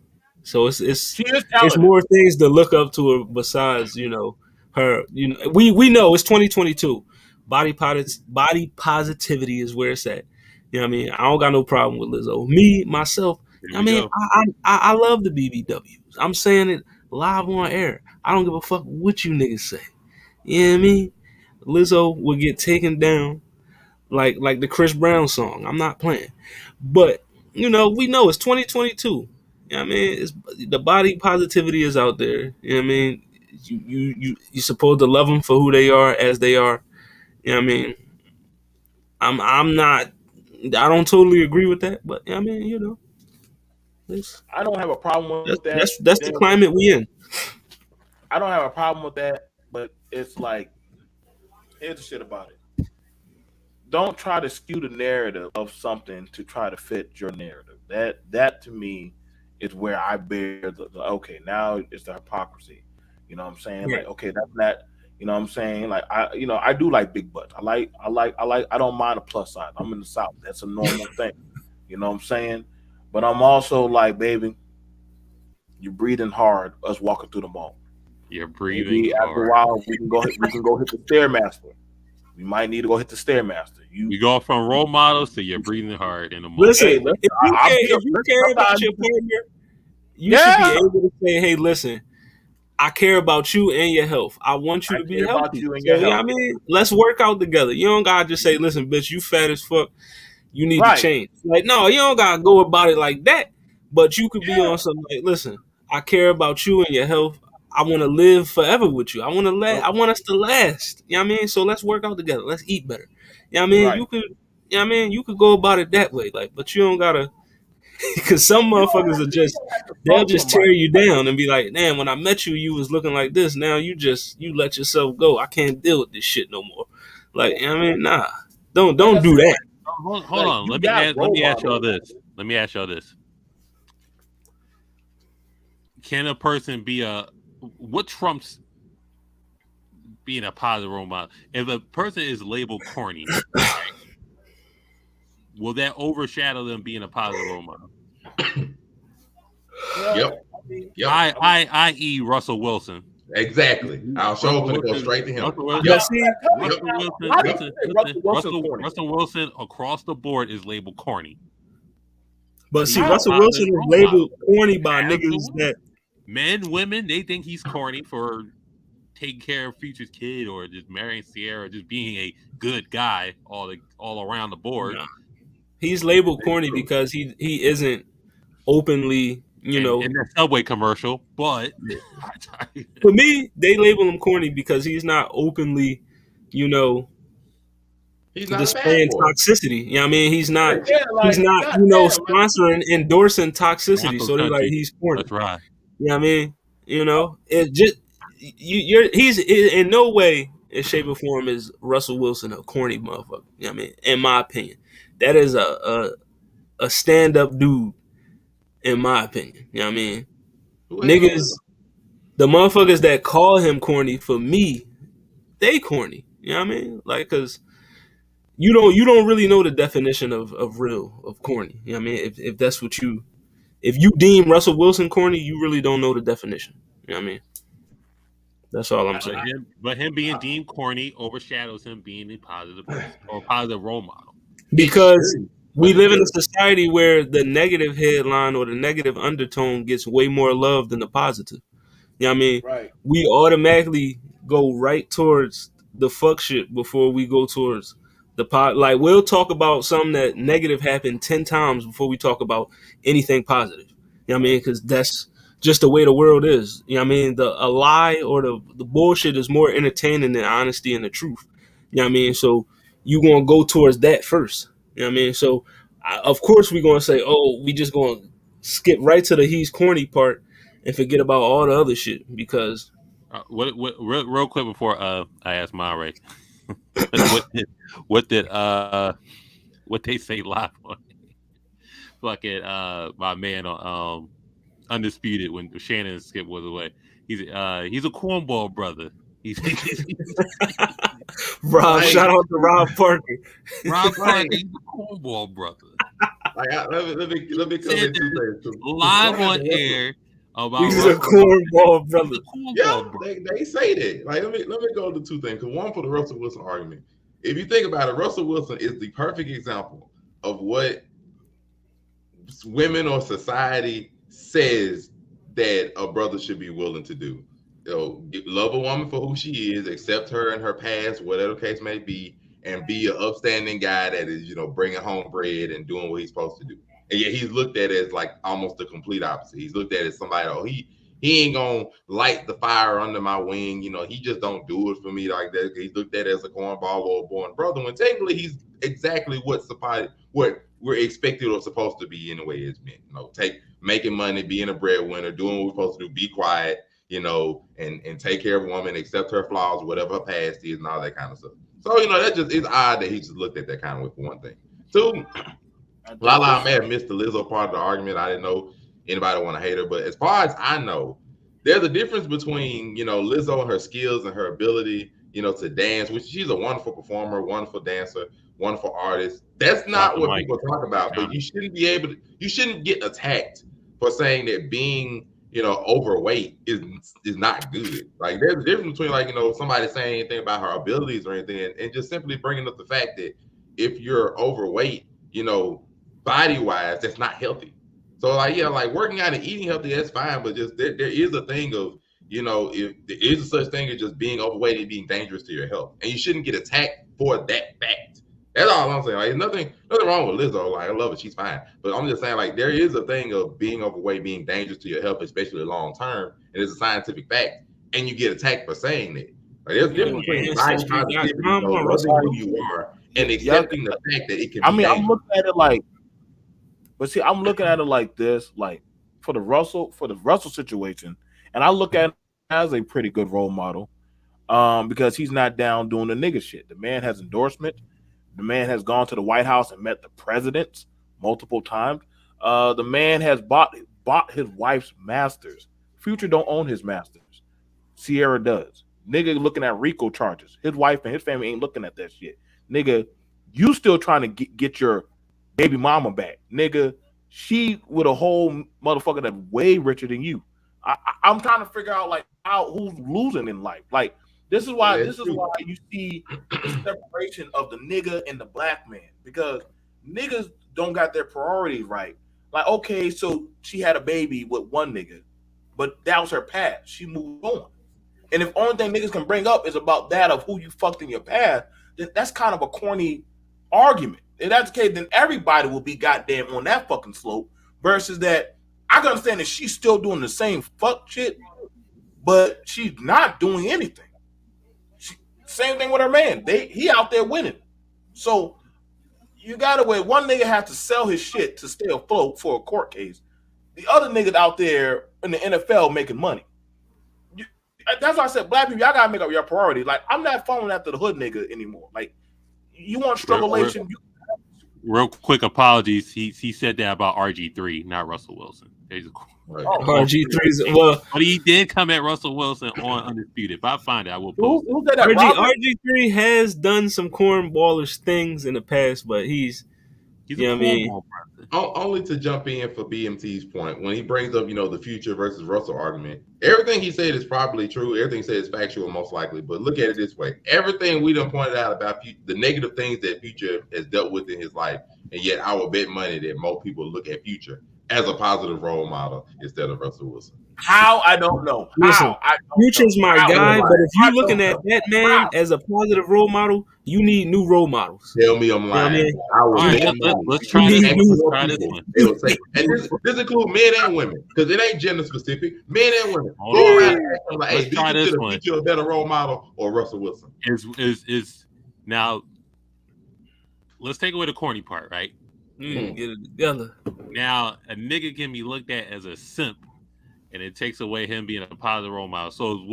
so She is it's talented. more things to look up to her besides her. We know it's 2022. Body positivity is where it's at. You know what I mean? I don't got no problem with Lizzo. Me myself. Here I we mean, go. I love the BBWs. I'm saying it live on air. I don't give a fuck what you niggas say. You know what I mean? Lizzo will get taken down like the Chris Brown song. I'm not playing, but we know it's 2022. You know what I mean? The body positivity is out there. You know what I mean? You're supposed to love them for who they are as they are. You know what I mean? I'm not. I don't totally agree with that, but I mean, I don't have a problem with that. that's the climate we in. I don't have a problem with that, but it's like, here's the shit about it. Don't try to skew the narrative of something to try to fit your narrative. That to me is where I bear the okay, now it's the hypocrisy. You know what I'm saying? Yeah. Like, okay, that's not, you know what I'm saying? Like, I do like big butts. I don't mind a plus size. I'm in the South. That's a normal thing. You know what I'm saying? But I'm also like, baby, you're breathing hard, us walking through the mall. You're breathing Maybe after a hard. while we can go hit the Stairmaster. We might need to go hit the Stairmaster. We go from role models to you're breathing hard in the moment. Listen, Hey, if you care about your partner, you should be able to say, "Hey, listen, I care about you and your health. I want you to be care about healthy." you and So, your I health. mean, let's work out together. You don't gotta just say, "Listen, bitch, you fat as fuck. You need to Right. change." Like, no, you don't gotta go about it like that. But you could be on something like, "Listen, I care about you and your health. I want to live forever with you. I want us to last." You know what I mean? So let's work out together. Let's eat better. You know what I mean? Right. You could go about it that way. Like, but you don't gotta, because some motherfuckers they'll just tear you down and be like, "Damn, when I met you, you was looking like this. Now you let yourself go. I can't deal with this shit no more." Like, you know what I mean, nah, don't do that. Hold Like, on. you Let got me ask y'all role this. Let me ask y'all this. Can a person what trumps being a positive role model? If a person is labeled corny, right, will that overshadow them being a positive role model? Yep. I.e. Russell Wilson. Exactly. I'll show up and go straight to him. Russell Wilson across the board is labeled corny. But see, Russell Wilson is labeled corny by niggas that men, women, they think he's corny for taking care of Future's kid or just marrying Sierra, just being a good guy all around the board. Nah. He's labeled corny because he isn't openly, in that Subway commercial. But for me, they label him corny because he's not openly, he's not displaying toxicity. You know what I mean? He's not sponsoring, endorsing toxicity. So they're like, he's corny. That's right. You know what I mean? It just he's in no way, in shape or form is Russell Wilson a corny motherfucker. You know what I mean? In my opinion, that is a stand up dude. In my opinion, you know what I mean? Niggas, the motherfuckers that call him corny, for me, they corny. You know what I mean? Like, cause you don't really know the definition of corny. You know what I mean? If that's what if you deem Russell Wilson corny, you really don't know the definition. You know what I mean? That's all I'm saying. But him being deemed corny overshadows him being a positive person or a positive role model. Because we live in a society where the negative headline or the negative undertone gets way more love than the positive. You know what I mean? Right. We automatically go right towards the fuck shit before we go towards the pot. Like we'll talk about something that negative happened 10 times before we talk about anything positive. You know what I mean? Because that's just the way the world is. You know what I mean? A lie or the bullshit is more entertaining than honesty and the truth. You know what I mean? So you gonna go towards that first. You know what I mean? So of course we're gonna say, oh, we just gonna skip right to the he's corny part and forget about all the other shit because real quick before I ask Mare, what did what they say live on fucking my man on Undisputed when Shannon and Skip was away. He's a cornball brother. He's Rob, shout out to Rob Parker. Rob Parker, he's a cornball brother. Like, let me come in two things. Live on air about he's a cornball brother. Yeah, they say that. Like, let me go to two things. Because one, for the Russell Wilson argument. If you think about it, Russell Wilson is the perfect example of what women or society says that a brother should be willing to do. You know, love a woman for who she is, accept her and her past, whatever the case may be, and be an upstanding guy that is, you know, bringing home bread and doing what he's supposed to do. And yet he's looked at as like almost the complete opposite. He's looked at as somebody, oh, he ain't gonna light the fire under my wing. You know, he just don't do it for me like that. He's looked at as a cornball or a born brother, when technically he's exactly what we're expected or supposed to be in a way as men. You know, making money, being a breadwinner, doing what we're supposed to do, be quiet, you know, and take care of a woman, accept her flaws, whatever her past is, and all that kind of stuff. So, you know, that just it's odd that he just looked at that kind of way for one thing. Two, Lala may have missed the Lizzo part of the argument. I didn't know anybody want to hate her, but as far as I know, there's a difference between, you know, Lizzo and her skills and her ability, you know, to dance, which she's a wonderful performer, wonderful dancer, wonderful artist. That's not what people talk about, but you shouldn't get attacked for saying that being, you know, overweight is not good. Like, there's a difference between, like, you know, somebody saying anything about her abilities or anything and just simply bringing up the fact that if you're overweight, you know, body wise, that's not healthy. So, like, yeah, like working out and eating healthy, that's fine, but just there is a thing of, you know, if there is a such thing as just being overweight and being dangerous to your health, and you shouldn't get attacked for that fact. That's all I'm saying. Like, there's nothing wrong with Lizzo. Like, I love her, she's fine. But I'm just saying, like, there is a thing of being overweight, being dangerous to your health, especially long term, and it's a scientific fact. And you get attacked for saying that. Like, there's a difference between body positivity, loving who you are, and accepting the fact that it can. I mean, I'm looking at it like, but see, I'm looking at it like this, like for the Russell situation, and I look at him as a pretty good role model, because he's not down doing the nigga shit. The man has endorsement. The man has gone to the White House and met the presidents multiple times. The man has bought his wife's masters. Future don't own his masters. Sierra does. Nigga looking at RICO charges. His wife and his family ain't looking at that shit. Nigga, you still trying to get your baby mama back. Nigga, she with a whole motherfucker that's way richer than you. I'm trying to figure out, like, who's losing in life. Like, this is why you see the separation of the nigga and the black man, because niggas don't got their priorities right. Like, okay, so she had a baby with one nigga, but that was her past. She moved on. And if only thing niggas can bring up is about that of who you fucked in your past, then that's kind of a corny argument. If that's the case, then everybody will be goddamn on that fucking slope, versus that I can understand that she's still doing the same fuck shit, but she's not doing anything. Same thing with her man. He out there winning. So you gotta wait. One nigga has to sell his shit to stay afloat for a court case. The other nigga out there in the NFL making money. That's why I said, black people, y'all gotta make up your priority. Like, I'm not following after the hood nigga anymore. Like, you want strugglation? Real quick apologies. He said that about RG3, not Russell Wilson. RG3's well, but he did come at Russell Wilson on Undisputed. If I find it, I will post it. RG3 has done some cornballish things in the past, but he's you know what I mean? Only to jump in for BMT's point, when he brings up, you know, the Future versus Russell argument, everything he said is probably true. Everything he said is factual, most likely. But look at it this way. Everything we done pointed out about the negative things that Future has dealt with in his life, and yet I will bet money that more people look at Future as a positive role model instead of Russell Wilson. How? I don't know. Listen, How? I don't Future's know. my How? guy, but if I you're looking don't at know. that man as a positive role model, you need new role models. Tell me I'm You know what I lying. mean? I All would right, bet money. let's try this one. More Let's try this people, one. they will say, and this includes men and women, because it ain't gender specific. Men and women. Hold Go on. around and ask them like, Let's hey, do try you this consider one. Future a better role model or Russell Wilson? Is now let's take away the corny part, right? Get it together. Now a nigga can be looked at as a simp, and it takes away him being a positive role model. So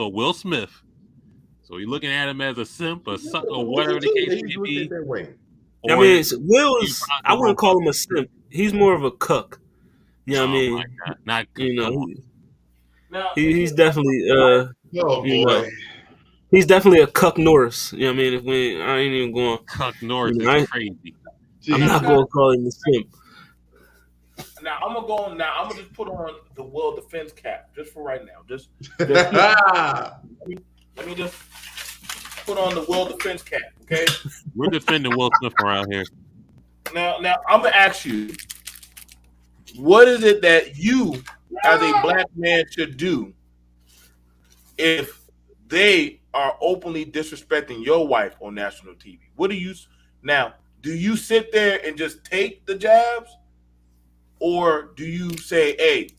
Will Smith. So you're looking at him as a simp, a suck, or whatever the case may be. I mean, Will's. I wouldn't call him a simp. He's more of a cuck. You know what I mean? My God. Not You know, Now, he's definitely Oh you boy. know, he's definitely a cuck Norris. You know what I mean? If I ain't even going. Cuck Norris You know, is crazy. I'm not going to call him a simp. now I'm gonna go. Now I'm gonna just put on the Will defense cap just for right now. Just let me just put on the Will defense cap. Okay. We're defending Will Smith around here. Now I'm gonna ask you, what is it that you, as a black man, should do if they are openly disrespecting your wife on national TV? What do you now? Do you sit there and just take the jabs, or do you say, "Hey,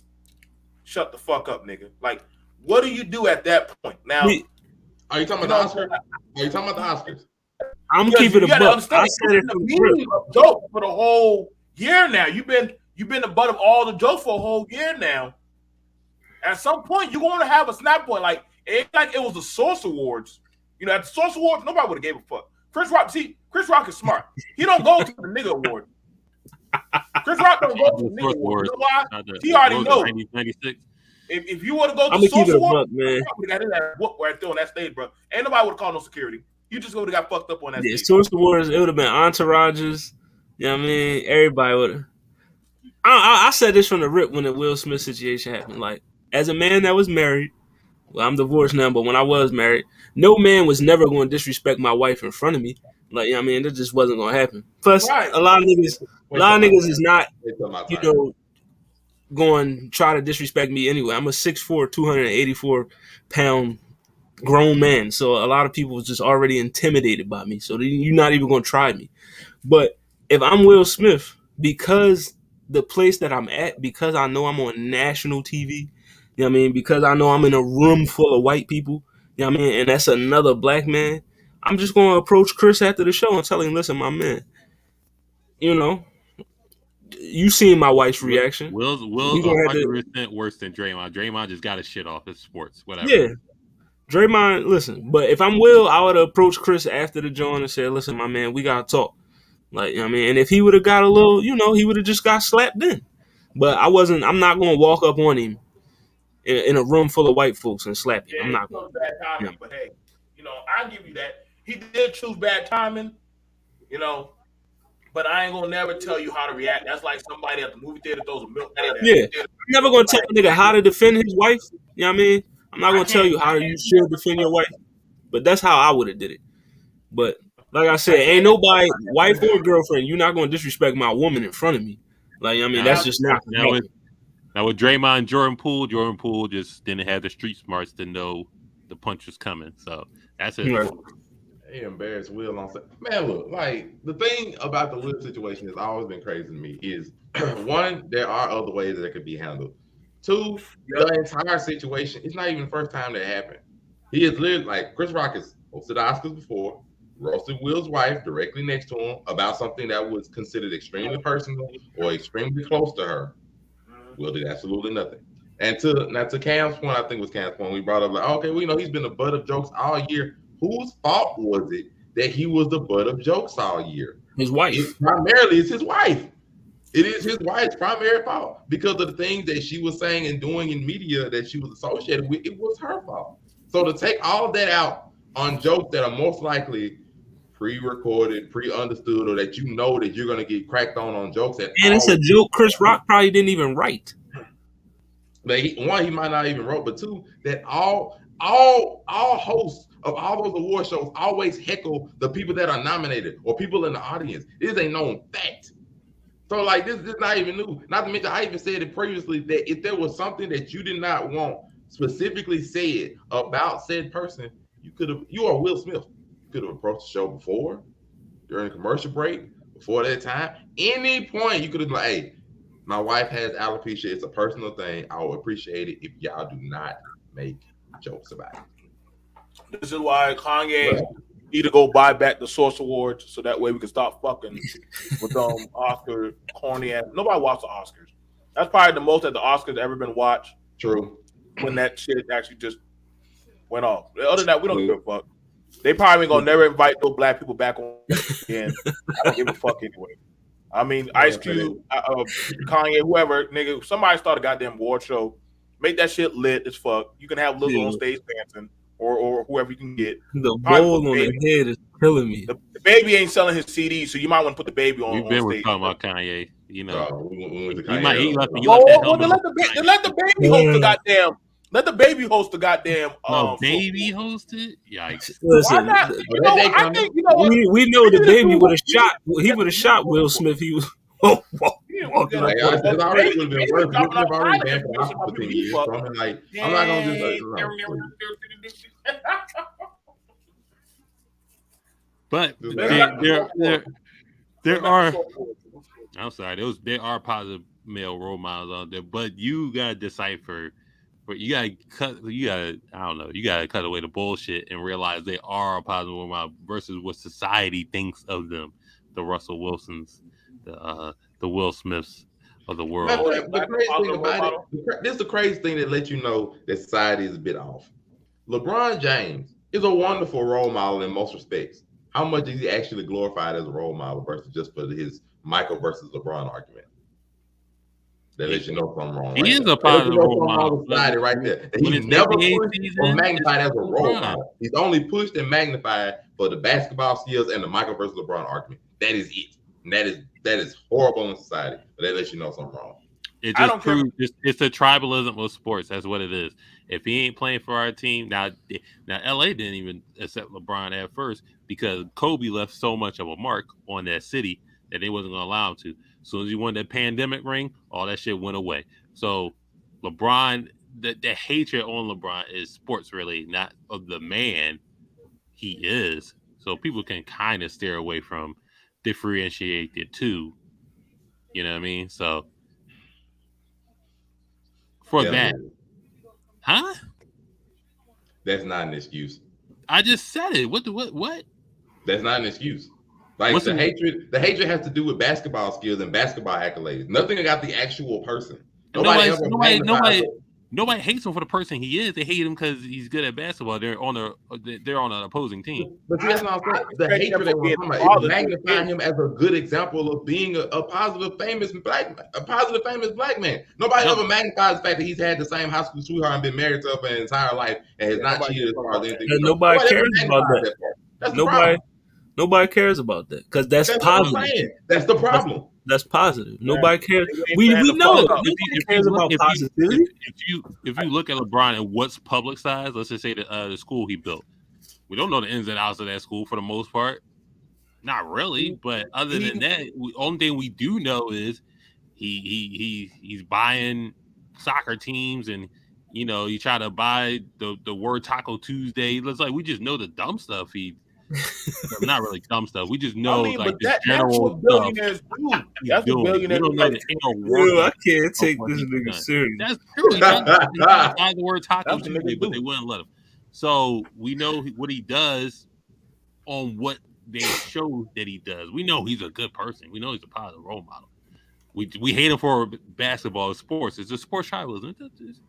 shut the fuck up, nigga"? Like, what do you do at that point? Now, are you talking about the Oscars? Are you talking about the Oscars? I'm keeping it a buck. I said it from the joke for the whole year now. You've been the butt of all the jokes for a whole year now. At some point, you're going to have a snap point. Like it ain't like it was the Source Awards. You know, at the Source Awards, nobody would have gave a fuck. Chris Rock is smart. He don't go to the nigga award. Chris Rock don't go to the nigga award. You know why? He already knows. 96. If you want to go to the Source Awards, man, would have got in that whoop right there on that stage, bro. Ain't nobody would have called no security. You just would have got fucked up on that stage. Source Awards, it would have been entourages. You know what I mean? Everybody would have. I said this from the rip when the Will Smith situation happened. Like, as a man that was married, well, I'm divorced now, but when I was married, no man was never going to disrespect my wife in front of me. Like, you know what I mean? That just wasn't going to happen. Plus, a lot of niggas is not, you know, going to try to disrespect me anyway. I'm a 6'4", 284-pound grown man. So a lot of people was just already intimidated by me. So you're not even going to try me. But if I'm Will Smith, because the place that I'm at, because I know I'm on national TV, you know what I mean? Because I know I'm in a room full of white people, you know what I mean? And that's another black man. I'm just going to approach Chris after the show and tell him, listen, my man, you know, you seen my wife's reaction. Will's 100% worse than Draymond. Draymond just got his shit off. It's sports, whatever. Yeah. Draymond, listen, but if I'm Will, I would approach Chris after the joint and say, listen, my man, we got to talk. Like, you know what I mean? And if he would have got a little, you know, he would have just got slapped in. But I'm not going to walk up on him in a room full of white folks and slap him. I'm not going to. Bad timing, but hey, you know, I'll give you that. He did choose bad timing, you know, but I ain't going to never tell you how to react. That's like somebody at the movie theater throws a milk. Yeah. I'm never going to tell a nigga how to defend his wife. You know what I mean? I'm not going to tell you how you should defend your wife. But that's how I would have did it. But like I said, ain't nobody, wife or girlfriend, you're not going to disrespect my woman in front of me. Like, I mean, that's just not. Now with Draymond and Jordan Poole just didn't have the street smarts to know the punch was coming. So that's it. Right. He embarrassed Will on set. Man, look, like the thing about the Will situation has always been crazy to me is one, there are other ways that it could be handled. Two, the entire situation, it's not even the first time that happened. He is literally like Chris Rock has hosted Oscars before, roasted Will's wife directly next to him about something that was considered extremely personal or extremely close to her. Will did absolutely nothing. And to Cam's point, I think it was Cam's point, we brought up like, okay, well, you know, he's been the butt of jokes all year. Whose fault was it that he was the butt of jokes all year? His wife. Primarily, it's his wife. It is his wife's primary fault because of the things that she was saying and doing in media that she was associated with. It was her fault. So to take all of that out on jokes that are most likely pre-recorded, pre-understood, or that you know that you're going to get cracked on jokes. And it's a joke Chris Rock probably didn't even write. But one, he might not even wrote, but two, that all hosts of all those award shows always heckle the people that are nominated or people in the audience. It is a known fact. So like this is not even new. Not to mention, I even said it previously that if there was something that you did not want specifically said about said person, you could have. You are Will Smith. You could have approached the show before, during a commercial break, before that time, any point you could have been like, hey, my wife has alopecia. It's a personal thing. I will appreciate it if y'all do not make jokes about it. This is why Kanye Right. need to go buy back the Source Awards so that way we can stop fucking with Oscar corny ass. Nobody watched the Oscars. That's probably the most that the Oscars ever been watched. True. When that shit actually just went off. Other than that, we don't give a fuck. They probably ain't gonna never invite no black people back on again. I don't give a fuck anyway. I mean, Ice Cube, Kanye, whoever, nigga, somebody start a goddamn award show. Make that shit lit as fuck. You can have Lizzo on stage dancing, or whoever you can get. The bowl on the head is killing me. The baby ain't selling his CD, so you might want to put the baby on. We've been on stage. talking about Kanye. You know, Let the baby host the goddamn. Let the baby host the goddamn. Baby hosted. Yikes! Listen, why not? You know, I think you know what? We know the baby would have shot. He would have shot Will Smith. He was. Like, it already would have been worse. We've already been for the Oscars for 10 years. So I'm like, I'm not gonna just. But there are. I'm sorry. There are positive male role models out there, but you gotta decipher. But you gotta cut. You gotta. I don't know. You gotta cut away the bullshit and realize they are a positive role model versus what society thinks of them. The Russell Wilsons, the Will Smiths of the world. The crazy thing about it, this is the crazy thing that lets you know that society is a bit off. LeBron James is a wonderful role model in most respects. How much is he actually glorified as a role model versus just for his Michael versus LeBron argument? That lets you know something wrong. He is a positive role model. Society right there. He's never pushed or magnified as a role model. He's only pushed and magnified for the basketball skills and the Michael versus LeBron argument. That is it. And that is horrible in society. But that lets you know something wrong. It just proves it's the tribalism of sports. That's what it is. If he ain't playing for our team, now LA didn't even accept LeBron at first because Kobe left so much of a mark on that city that they wasn't going to allow him to. As soon as he won that pandemic ring, all that shit went away. So LeBron, the hatred on LeBron is sports related, not of the man he is. So people can kind of steer away from differentiate the two. You know what I mean? So for that, huh? That's not an excuse. I just said it. What? That's not an excuse. Like the hatred has to do with basketball skills and basketball accolades. Nothing about the actual person. Nobody hates him for the person he is. They hate him because he's good at basketball. They're on an opposing team. But see, that's not the hatred that we're talking about. It's magnifying him as a good example of being a positive, famous black man. Nobody ever magnifies the fact that he's had the same high school sweetheart and been married to her for his entire life and has not cheated as far as anything. Nobody cares about that. That's the problem. Nobody cares about that because that's positive. That's the problem. That's positive. Nobody cares. We know. If you look at LeBron and what's publicized, let's just say the school he built. We don't know the ins and outs of that school for the most part. Not really, but other than that, the only thing we do know is he's buying soccer teams and you try to buy the word Taco Tuesday. It's like we just know the dumb stuff not really dumb stuff. We just know the general billionaires do. That's what billionaires do. I can't take this nigga serious. That's true. He buy the word Taco Tuesday, but they wouldn't let him. So we know what he does on what they show that he does. We know he's a good person. We know he's a positive role model. We hate him for basketball, sports. It's just sports tribalism.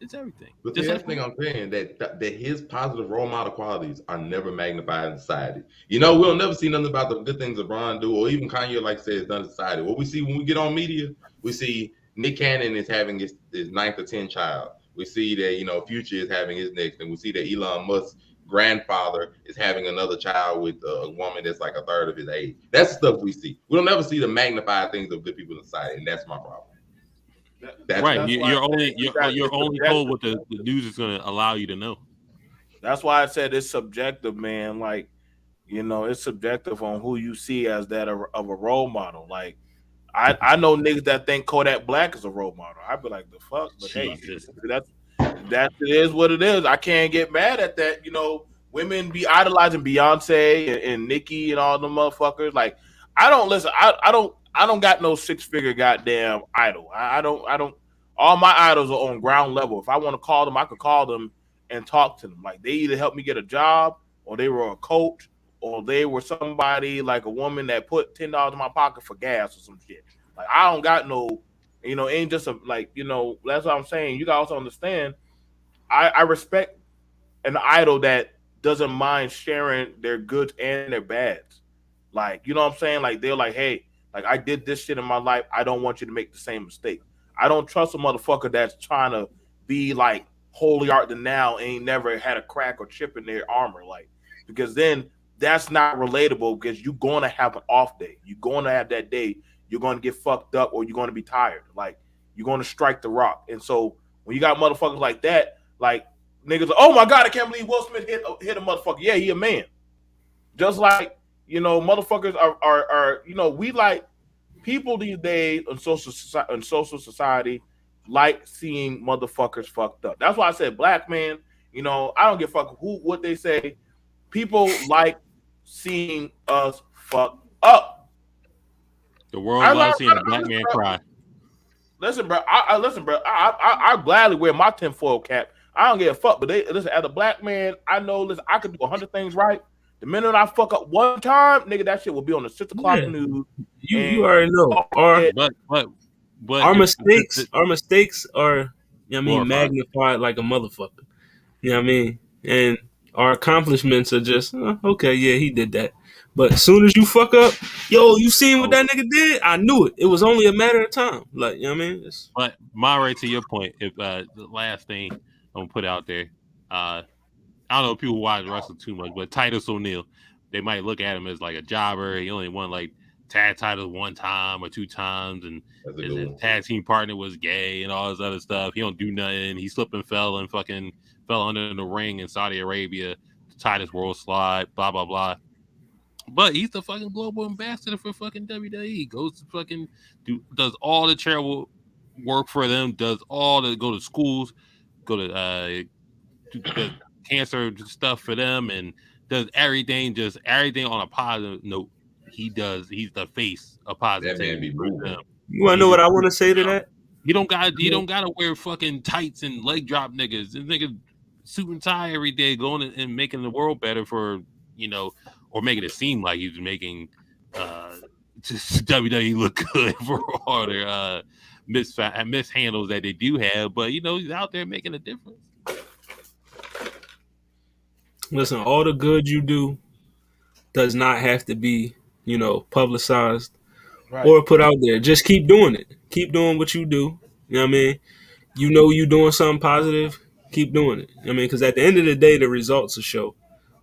It's everything. But that's the thing I'm saying, that his positive role model qualities are never magnified in society. We'll never see nothing about the good things LeBron do, or even Kanye, like I said, has done in society. What we see when we get on media, we see Nick Cannon is having his 9th or 10th child. We see that, Future is having his next, and we see that Elon Musk's grandfather is having another child with a woman that's like a third of his age. That's the stuff we see. We'll never see the magnified things of good people in society, and that's my problem. That's right. You're only told what the news is going to allow you to know. That's why I said it's subjective, man. Like, it's subjective on who you see as that of a role model. Like, I know niggas that think Kodak Black is a role model. I'd be like, the fuck? But hey, Jesus. that it is what it is. I can't get mad at that. Women be idolizing Beyonce and Nicki and all them motherfuckers. Like, I don't listen. I don't got no 6-figure goddamn idol. I don't. All my idols are on ground level. If I want to call them, I could call them and talk to them. Like, they either helped me get a job, or they were a coach, or they were somebody like a woman that put $10 in my pocket for gas or some shit. Like, I don't got no, ain't just a like, that's what I'm saying. You gotta also understand. I respect an idol that doesn't mind sharing their goods and their bads. Like, you know what I'm saying? Like, they're like, hey, like, I did this shit in my life. I don't want you to make the same mistake. I don't trust a motherfucker that's trying to be like holy art than now, ain't never had a crack or chip in their armor. Like, because then that's not relatable, because you're going to have an off day. You're going to have that day. You're going to get fucked up, or you're going to be tired. Like, you're going to strike the rock. And so when you got motherfuckers like that, like, niggas, oh my God, I can't believe Will Smith hit a motherfucker. Yeah, he a man. Just like, motherfuckers are we like people these days on social society like seeing motherfuckers fucked up. That's why I said black man, I don't give a fuck what they say. People like seeing us fucked up. The world loves seeing a black man cry. Listen, bro. I gladly wear my tinfoil cap. I don't give a fuck. But listen, as a black man, I know. Listen, I could do 100 things right. The minute I fuck up one time, nigga, that shit will be on the 6 o'clock news. You already know. Our mistakes are, magnified like a motherfucker. You know what I mean? And our accomplishments are just, okay, yeah, he did that. But as soon as you fuck up, you seen what that nigga did? I knew it. It was only a matter of time. Like, you know what I mean? But Monterey, to your point, if the last thing I'm gonna put out there, I don't know if people watch wrestling too much, but Titus O'Neil, they might look at him as like a jobber. He only won like tag titles 1 time or 2 times, and his tag team partner was gay and all this other stuff. He don't do nothing. He slipped and fell under the ring in Saudi Arabia. Titus World Slide, blah blah blah. But he's the fucking global ambassador for fucking WWE. Goes to fucking does all the charitable work for them. Go to schools, go to do cancer stuff for them, and does everything on a positive note. He's the face of positive. That man be moving. You want to know what I want to say to that? You don't gotta wear fucking tights and leg drop niggas. This nigga suit and tie every day, going and making the world better for or making it seem like he's making just WWE look good for all their mishandles that they do have. But he's out there making a difference. Listen, all the good you do does not have to be, publicized or put out there. Just keep doing it. Keep doing what you do. You know what I mean? You doing something positive, keep doing it. I mean, because at the end of the day, the results will show.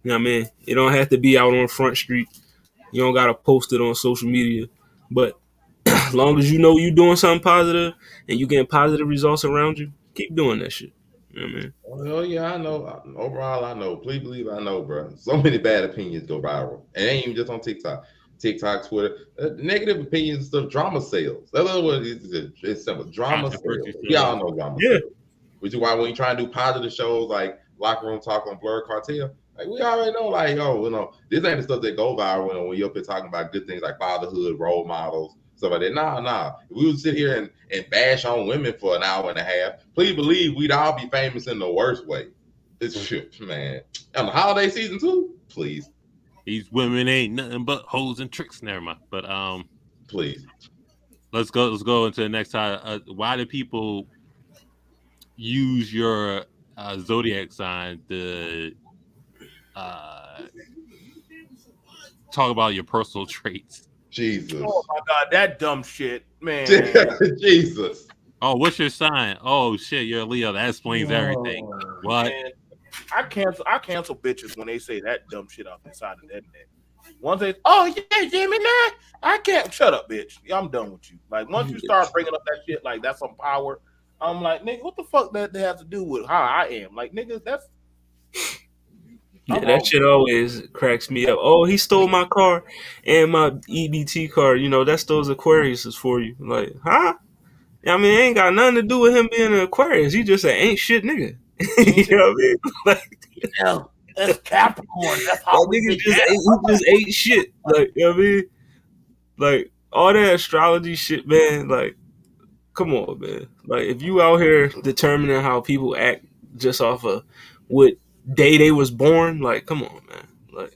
You know what I mean? You don't have to be out on Front Street. You don't got to post it on social media. But as long as you're doing something positive and you getting positive results around you, keep doing that shit. You know what I mean? Well, yeah, I know. Overall, I know. Please believe I know, bro. So many bad opinions go viral. And it ain't even just on TikTok, Twitter. Negative opinions and stuff, drama sales. That's what it is. It's simple. Drama sales. Y'all know drama sales. Which is why when you try and do positive shows like Locker Room Talk on Blerd Cartel, like we already know, like, this ain't the stuff that go viral when you're up here talking about good things like fatherhood, role models, stuff like that. Nah. If we would sit here and bash on women for an hour and a half, please believe we'd all be famous in the worst way. It's shit, man. On the holiday season too, please. These women ain't nothing but hoes and tricks. Never mind. But please. Let's go into the next time. Why do people use your zodiac sign to talk about your personal traits? Jesus. Oh my God, that dumb shit, man. Jesus. Oh, what's your sign? Oh shit, you're a Leo. That explains everything. What? Man, I cancel bitches when they say that dumb shit off the side of that neck. Once they, oh yeah, Jimmy, nah, I can't. Shut up, bitch. I'm done with you. Like, once you start bringing up that shit, like that's some power. I'm like, nigga, what the fuck that has to do with how I am? Like, nigga, that's Yeah, that shit always cracks me up. Oh, he stole my car and my EBT card. You know, that's those Aquariuses for you. Like, huh? I mean, it ain't got nothing to do with him being an Aquarius. He just an ain't shit nigga. You know what I mean? Like, Yeah, it's Capricorn. That's how that we nigga begin. he just ate shit. Like, you know what I mean? Like, all that astrology shit, man. Like, come on, man. Like, if you out here determining how people act just off of what day they was born, like, come on, man. Like,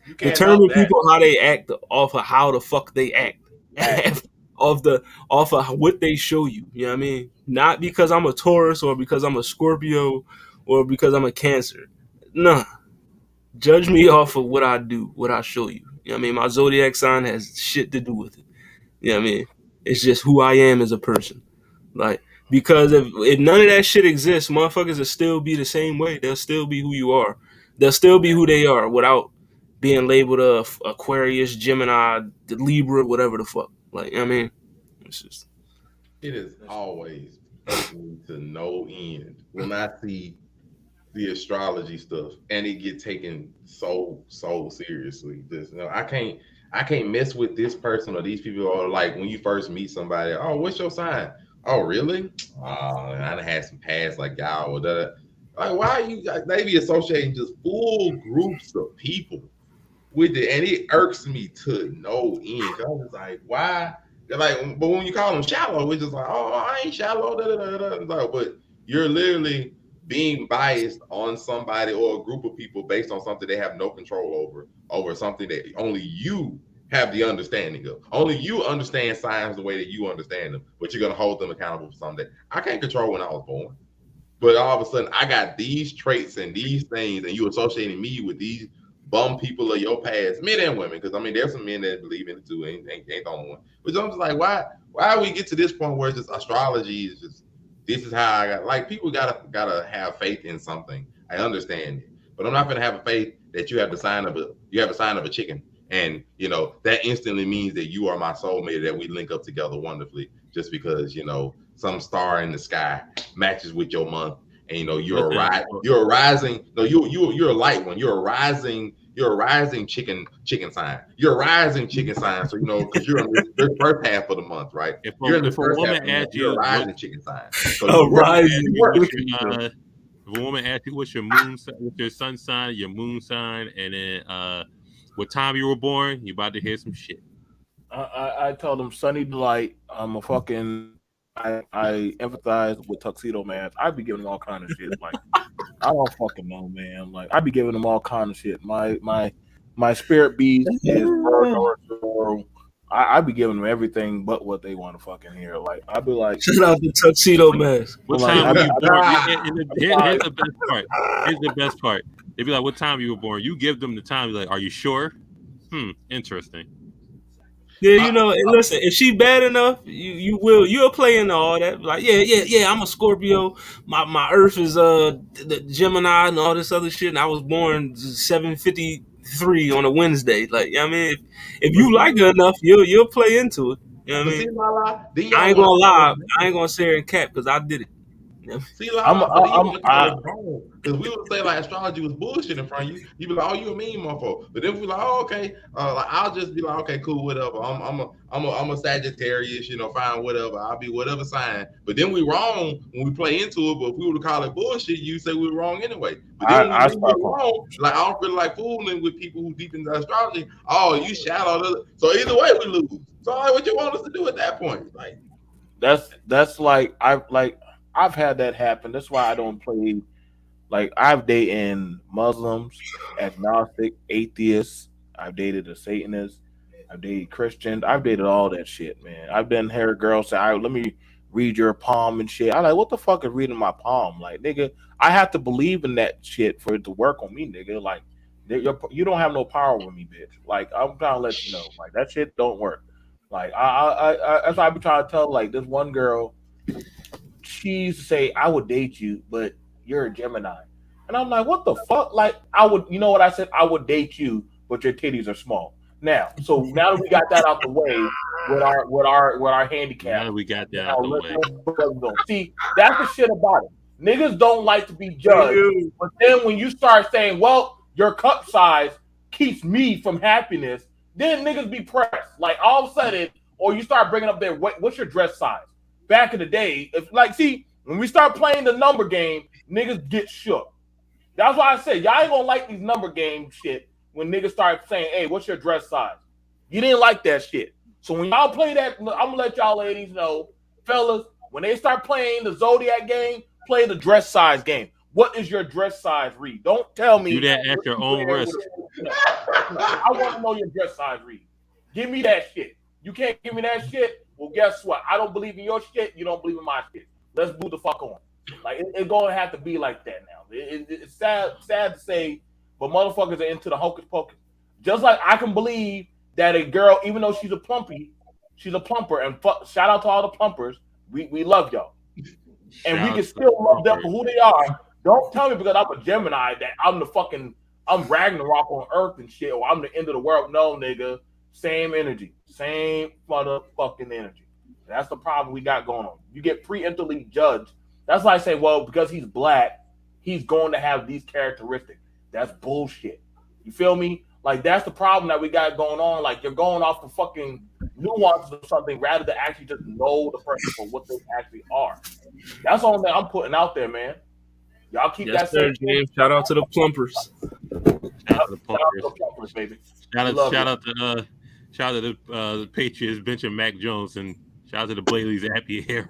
You can't help determine that. people how they act off of how the fuck they act. off of what they show you. You know what I mean? Not because I'm a Taurus or because I'm a Scorpio or because I'm a Cancer. Nah. Judge me off of what I do, what I show you. You know what I mean? My zodiac sign has shit to do with it. You know what I mean? It's just who I am as a person. Like, because if none of that shit exists, motherfuckers will still be the same way. They'll still be who you are. They'll still be who they are without being labeled a Aquarius, Gemini, Libra, whatever the fuck. Like, you know what I mean? It's just... It is always me to no end when I see the astrology stuff and it get taken so seriously. Just I can't mess with this person or these people. Or like when you first meet somebody, oh, what's your sign? Oh, really? Oh, I done had some past like y'all or that. Like, why are you they be associating just full groups of people with it, and it irks me to no end. Cause I was like, why? Like, but when you call them shallow, it's just like, oh, I ain't shallow. Da, da, da, da. It's like, but you're literally being biased on somebody or a group of people based on something they have no control over something that only you have the understanding of. Only you understand signs the way that you understand them, but you're gonna hold them accountable for something that I can't control when I was born. But all of a sudden, I got these traits and these things, and you associating me with these bum people of your past, men and women, because I mean, there's some men that believe in it too, ain't the only one. But I'm just like, why we get to this point where it's just astrology is just this is how I got like people gotta have faith in something. I understand it, but I'm not gonna have a faith that you have a sign of a chicken, and you know that instantly means that you are my soulmate, that we link up together wonderfully just because you know some star in the sky matches with your month, and you know you're a rising. No, you're a light one. You're a rising chicken sign. You're a rising chicken sign. So you know because you're in the first half of the month, right? You're in the first half of the month. You're a rising chicken sign. So a rising. If a woman asks you what's your moon, what's your sun sign, your moon sign, and then what time you were born, you about to hear some shit. I told them Sunny Delight. I'm a fucking. I empathize with tuxedo man. I'd be giving them all kind of shit. Like I don't fucking know, man. Like I'd be giving them all kind of shit. My spirit beast is Virgo. I'd be giving them everything but what they want to fucking hear. Like I'd be like, shout out to tuxedo mask. What time were you born? Here's the best part. Here's the best part. They'd be like, "What time you were born?" You give them the time. You're like, "Are you sure?" Interesting. Yeah, you know, listen, if she bad enough, you'll play into all that. Like, yeah, I'm a Scorpio. My Earth is the Gemini and all this other shit. And I was born 7:53 on a Wednesday. Like, you know what I mean, if you like her enough, you'll play into it. You know what I mean? I ain't gonna lie, I ain't gonna say her in cap because I did it. See, because we would say like astrology was bullshit in front of you. You'd be like, "Oh, you a mean motherfucker." But then we like, "Oh, okay." Like I'll just be like, "Okay, cool, whatever." I'm a Sagittarius, you know, fine, whatever. I'll be whatever sign. But then we wrong when we play into it. But if we were to call it bullshit, you say we were wrong anyway. But then when we were wrong, like I don't feel like fooling with people who deep into astrology. Oh, you shallow. So either way, we lose. So like, what you want us to do at that point? Like that's like I've had that happen. That's why I don't play. Like I've dated Muslims, agnostic, atheists. I've dated a Satanist. I've dated Christians. I've dated all that shit, man. I've been heard girls say, "Let me read your palm and shit." I'm like, "What the fuck is reading my palm?" Like, nigga, I have to believe in that shit for it to work on me, nigga. Like, you don't have no power with me, bitch. Like, I'm trying to let you know, like that shit don't work. Like, I that's why I be trying to tell like this one girl. She used to say, "I would date you, but you're a Gemini," and I'm like, "What the fuck?" Like, I would, you know what I said? I would date you, but your titties are small. Now that we got that out the way with our handicap, now that we got that out the way. See, that's the shit about it. Niggas don't like to be judged, but then when you start saying, "Well, your cup size keeps me from happiness, then niggas be pressed. Like all of a sudden, or you start bringing up there, what's your dress size? Back in the day, if like, see, when we start playing the number game, niggas get shook. That's why I said y'all ain't gonna like these number game shit when niggas start saying, "Hey, what's your dress size?" You didn't like that shit. So when y'all play that, I'm gonna let y'all ladies know, fellas, when they start playing the Zodiac game, play the dress size game. What is your dress size, Reed? Don't tell me. Do that at your own risk. I want to know your dress size, Reed. Give me that shit. You can't give me that shit. Well, guess what? I don't believe in your shit. You don't believe in my shit. Let's move the fuck on. Like it's gonna have to be like that now. It's sad to say, but motherfuckers are into the hocus pocus. Just like I can believe that a girl, even though she's a plumpy, she's a plumper, and shout out to all the plumpers. We love y'all, and we can still love them for who they are. Don't tell me because I'm a Gemini that I'm Ragnarok on Earth and shit, or I'm the end of the world. No, nigga, same energy, same motherfucking energy. That's the problem we got going on. You get preemptively judged. That's why I say, well, because he's black, he's going to have these characteristics. That's bullshit. You feel me? Like, that's the problem that we got going on. Like, you're going off the fucking nuances of something rather than actually just know the person for what they actually are. That's the only thing I'm putting out there, man. Y'all keep that same James. Shout out to the plumpers. Shout out to the plumpers, baby. Shout out to the Patriots benching Mac Jones, and shout out to the Blaley's Appy era.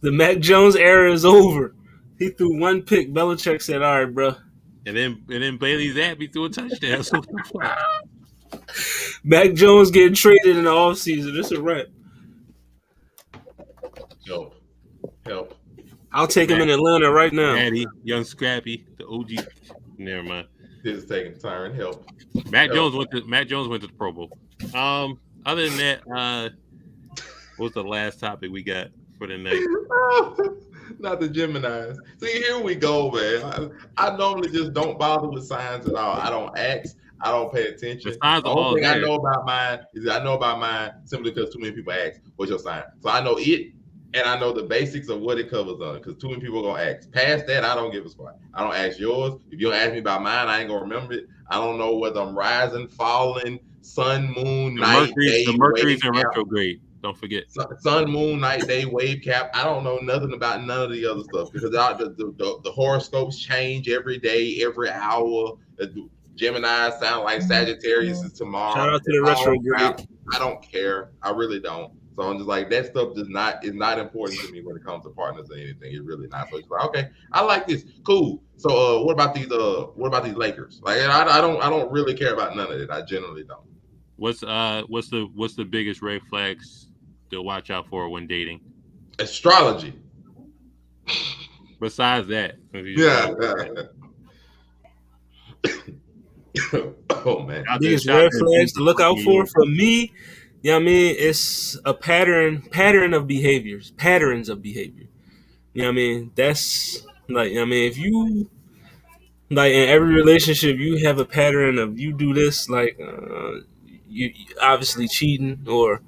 The Mac Jones era is over. He threw one pick. Belichick said, "All right, bro." And then Bailey's Appy threw a touchdown. So what the fuck? Mac Jones getting traded in the offseason. It's a wrap. Help. I'll take him in Atlanta right now. Daddy, young Scrappy, the OG. Never mind. This is taking turn. Help. Mac Jones went to the Pro Bowl. Other than that, what's the last topic we got for the night? Not the Geminis. See, here we go, man. I normally just don't bother with signs at all. I don't ask. I don't pay attention. The only thing I know about mine simply because too many people ask, "What's your sign?" So I know it, and I know the basics of what it covers on. Because too many people are gonna ask. Past that, I don't give a squat. I don't ask yours. If you don't ask me about mine, I ain't gonna remember it. I don't know whether I'm rising, falling, sun, moon, night, day. The Mercury's in retrograde. Don't forget. Sun, moon, night, day, wave cap. I don't know nothing about none of the other stuff because the horoscopes change every day, every hour. Gemini sound like Sagittarius is tomorrow. Shout out to the retrograde. I don't care. I really don't. So I'm just like, that stuff is not important to me when it comes to partners or anything. It's really not. So it's like, okay, I like this. Cool. So what about these Lakers? Like I don't really care about none of it. I generally don't. What's the biggest red flags to watch out for when dating? Astrology. Besides that. Oh man. Biggest red flags to look out for me, you know what I mean? It's a pattern of behaviors, patterns of behavior. You know what I mean? That's like, you know what I mean, if you like in every relationship you have a pattern of you do this, like you obviously cheating, or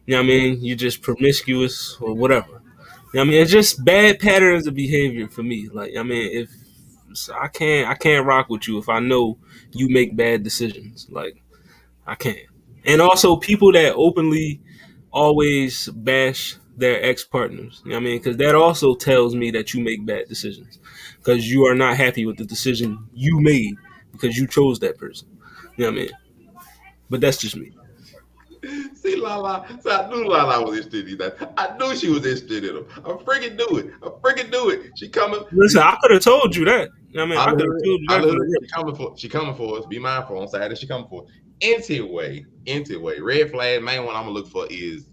you know what I mean, you just promiscuous or whatever. You know what I mean? It's just bad patterns of behavior for me. Like, I mean, if so I can't rock with you if I know you make bad decisions. Like, I can't. And also people that openly always bash their ex-partners. You know what I mean? Because that also tells me that you make bad decisions. Because you are not happy with the decision you made because you chose that person. You know what I mean? But that's just me. See, Lala. So I knew Lala was interested in that. I knew she was interested in him. I freaking knew it. She coming. Listen, I could have told you that. I mean, I could have told you that. She coming for us. Be mindful on Saturday. She coming for us. Anyway. Red flag, main one I'm gonna look for is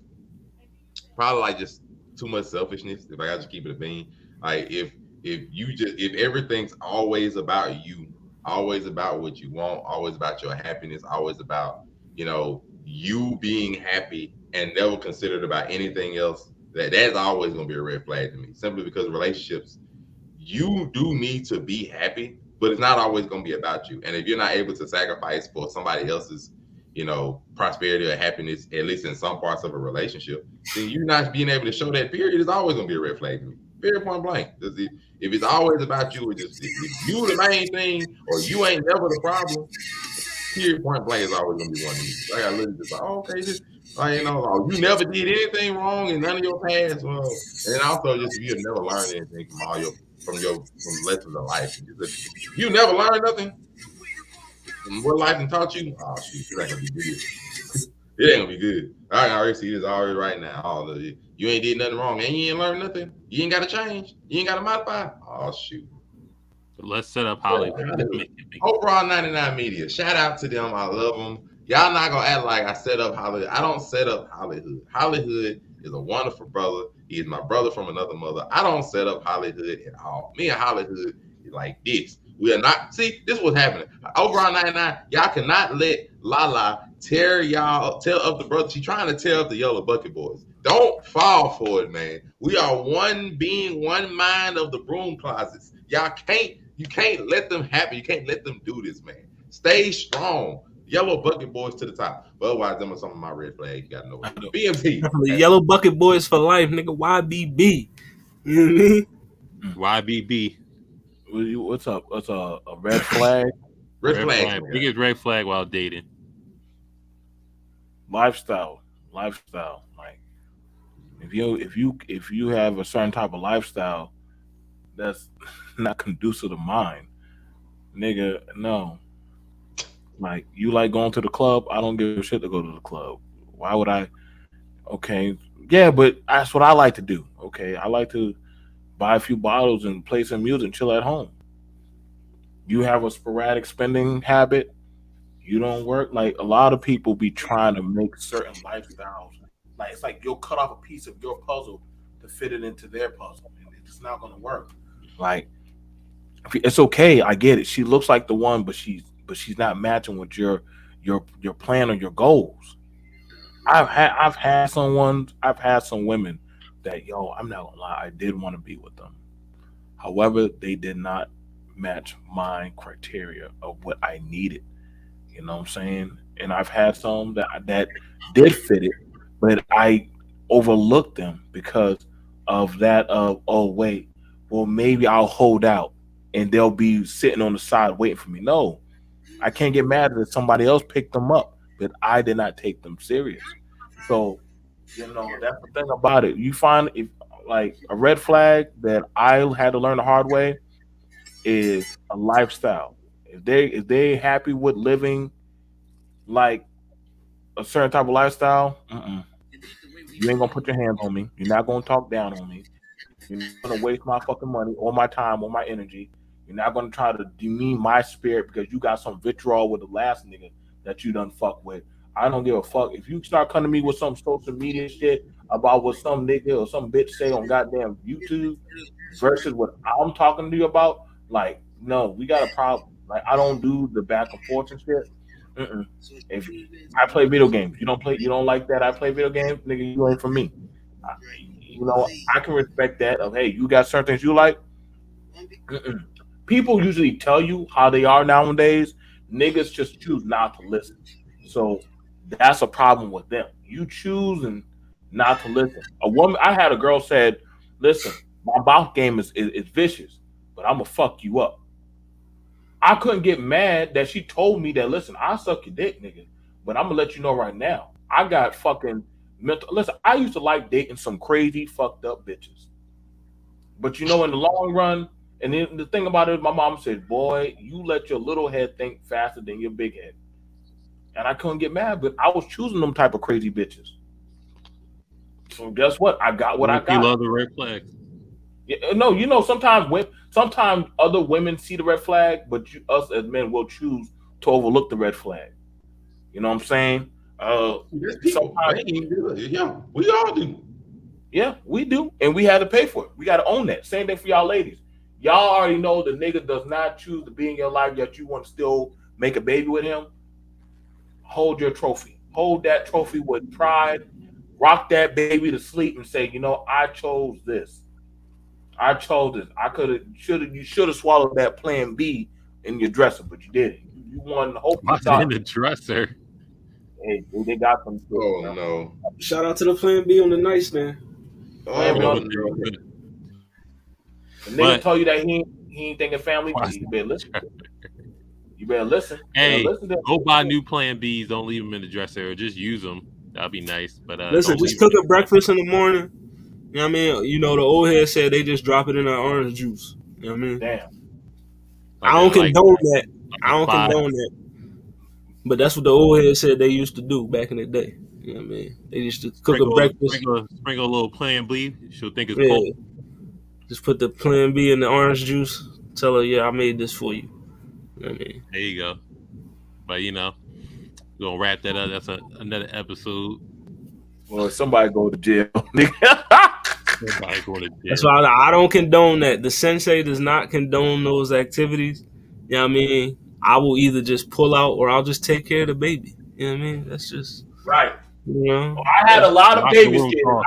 probably like just too much selfishness. If I got to keep it a bean, like if everything's always about you, always about what you want, always about your happiness, always about you being happy and never considered about anything else, that's always going to be a red flag to me, simply because relationships, you do need to be happy, but it's not always going to be about you. And if you're not able to sacrifice for somebody else's prosperity or happiness, at least in some parts of a relationship, then you not being able to show that, period, is always going to be a red flag to me. Very point blank. If it's always about you, if you the main thing or you ain't never the problem, period point blank is always gonna be one of these. I got literally just like, oh, okay, this, like, oh, you never did anything wrong in none of your past. Well, and then also just if you have never learned anything from all from lessons of life. If you never learned nothing from what life and taught you, oh shit, it ain't gonna be good. It ain't gonna be good. I already see this already right now. All of it. You ain't did nothing wrong and you ain't learned nothing. You ain't gotta change. You ain't gotta modify. Oh shoot. Let's set up Hollywood. Overall 99 Media. Shout out to them. I love them. Y'all not gonna act like I set up Hollywood. I don't set up Hollywood. Hollywood is a wonderful brother. He is my brother from another mother. I don't set up Hollywood at all. Me and Hollywood is like this. We are not. See, this is what's happening. Overall 99. Y'all cannot let Lala tell up the brother. She's trying to tell up the Yellow Bucket Boys. Don't fall for it, man. We are one being, one mind of the broom closets. You can't let them happen. You can't let them do this, man. Stay strong. Yellow Bucket Boys to the top. But otherwise, them are some of my red flags. You gotta know what BMT. The Yellow Bucket Boys for life, nigga. YBB. You know what I mean? YBB. What's up? What's a red flag? Red flag. Biggest red flag while dating. Lifestyle. Like if you have a certain type of lifestyle that's not conducive to mine, nigga, no. Like, you like going to the club, I don't give a shit to go to the club. Why would I? Okay, yeah, but that's what I like to do. Okay, I like to buy a few bottles and play some music and chill at home. You have a sporadic spending habit. You don't work. Like, a lot of people be trying to make certain lifestyles. Like, it's like you'll cut off a piece of your puzzle to fit it into their puzzle, and it's not going to work. Like, it's okay. I get it. She looks like the one, but she's not matching with your plan or your goals. I've had some women that, I'm not gonna lie, I did want to be with them. However, they did not match my criteria of what I needed. You know what I'm saying? And I've had some that did fit it, but I overlooked them because of that oh wait, well maybe I'll hold out and they'll be sitting on the side waiting for me. No, I can't get mad that somebody else picked them up, but I did not take them serious. So, that's the thing about it. You find, if like a red flag that I had to learn the hard way is a lifestyle. If they happy with living like a certain type of lifestyle, you ain't gonna put your hands on me. You're not gonna talk down on me. You're not gonna waste my fucking money or my time or my energy. You're not gonna try to demean my spirit because you got some vitriol with the last nigga that you done fuck with. I don't give a fuck. If you start coming to me with some social media shit about what some nigga or some bitch say on goddamn YouTube versus what I'm talking to you about, like, no, we got a problem. Like, I don't do the back and forth and shit. If I play video games, you don't like that I play video games, nigga, you ain't for me. I can respect that of, hey, you got certain things you like. People usually tell you how they are nowadays. Niggas just choose not to listen. So that's a problem with them. You choosing not to listen. I had a girl said, listen, my mouth game is vicious, but I'm gonna fuck you up. I couldn't get mad that she told me that, listen, I'll suck your dick, nigga, but I'm gonna let you know right now, I got fucking mental. Listen, I used to like dating some crazy fucked up bitches. But in the long run, and then the thing about it, my mom said, boy, you let your little head think faster than your big head. And I couldn't get mad, but I was choosing them type of crazy bitches. So guess what? I got what I got. You love the red flag. Yeah, no, sometimes other women see the red flag, but us as men will choose to overlook the red flag. You know what I'm saying? Sometimes, yeah, we all do. Yeah, we do, and we had to pay for it. We got to own that. Same thing for y'all ladies. Y'all already know the nigga does not choose to be in your life, yet you want to still make a baby with him. Hold your trophy. Hold that trophy with pride. Rock that baby to sleep and say, I chose this. I chose this. You should have swallowed that plan B in your dresser, but you didn't. You wanted to hope in the dresser. Hey, they got some. Oh no! Shout out to the plan B on the nightstand. The nigga But told you that he ain't thinking family. You better listen. You better listen. hey, listen to go buy new Plan Bs. Don't leave them in the dresser. Just use them. That'd be nice. But Listen, don't leave just them. cook a breakfast in the morning. You know what I mean? You know, the old head said they just drop it in that orange juice. You know what I mean? Damn. I Like don't condone that. I a don't spy. condone that. But that's what the old head said they used to do back in the day. You know what I mean? They used to cook a breakfast. Sprinkle a little Plan B. She'll think it's Yeah. cold. Just put the Plan B in the orange juice. Tell her, yeah, I made this for you. You know what I mean? There you go. But we're gonna wrap that up. That's another episode. Well, somebody go to jail. Somebody going to jail. That's why I don't condone that. The sensei does not condone those activities. You know what I mean? I will either just pull out or I'll just take care of the baby. You know what I mean? That's just Right. You know, I had a lot of babies, room kids. talk.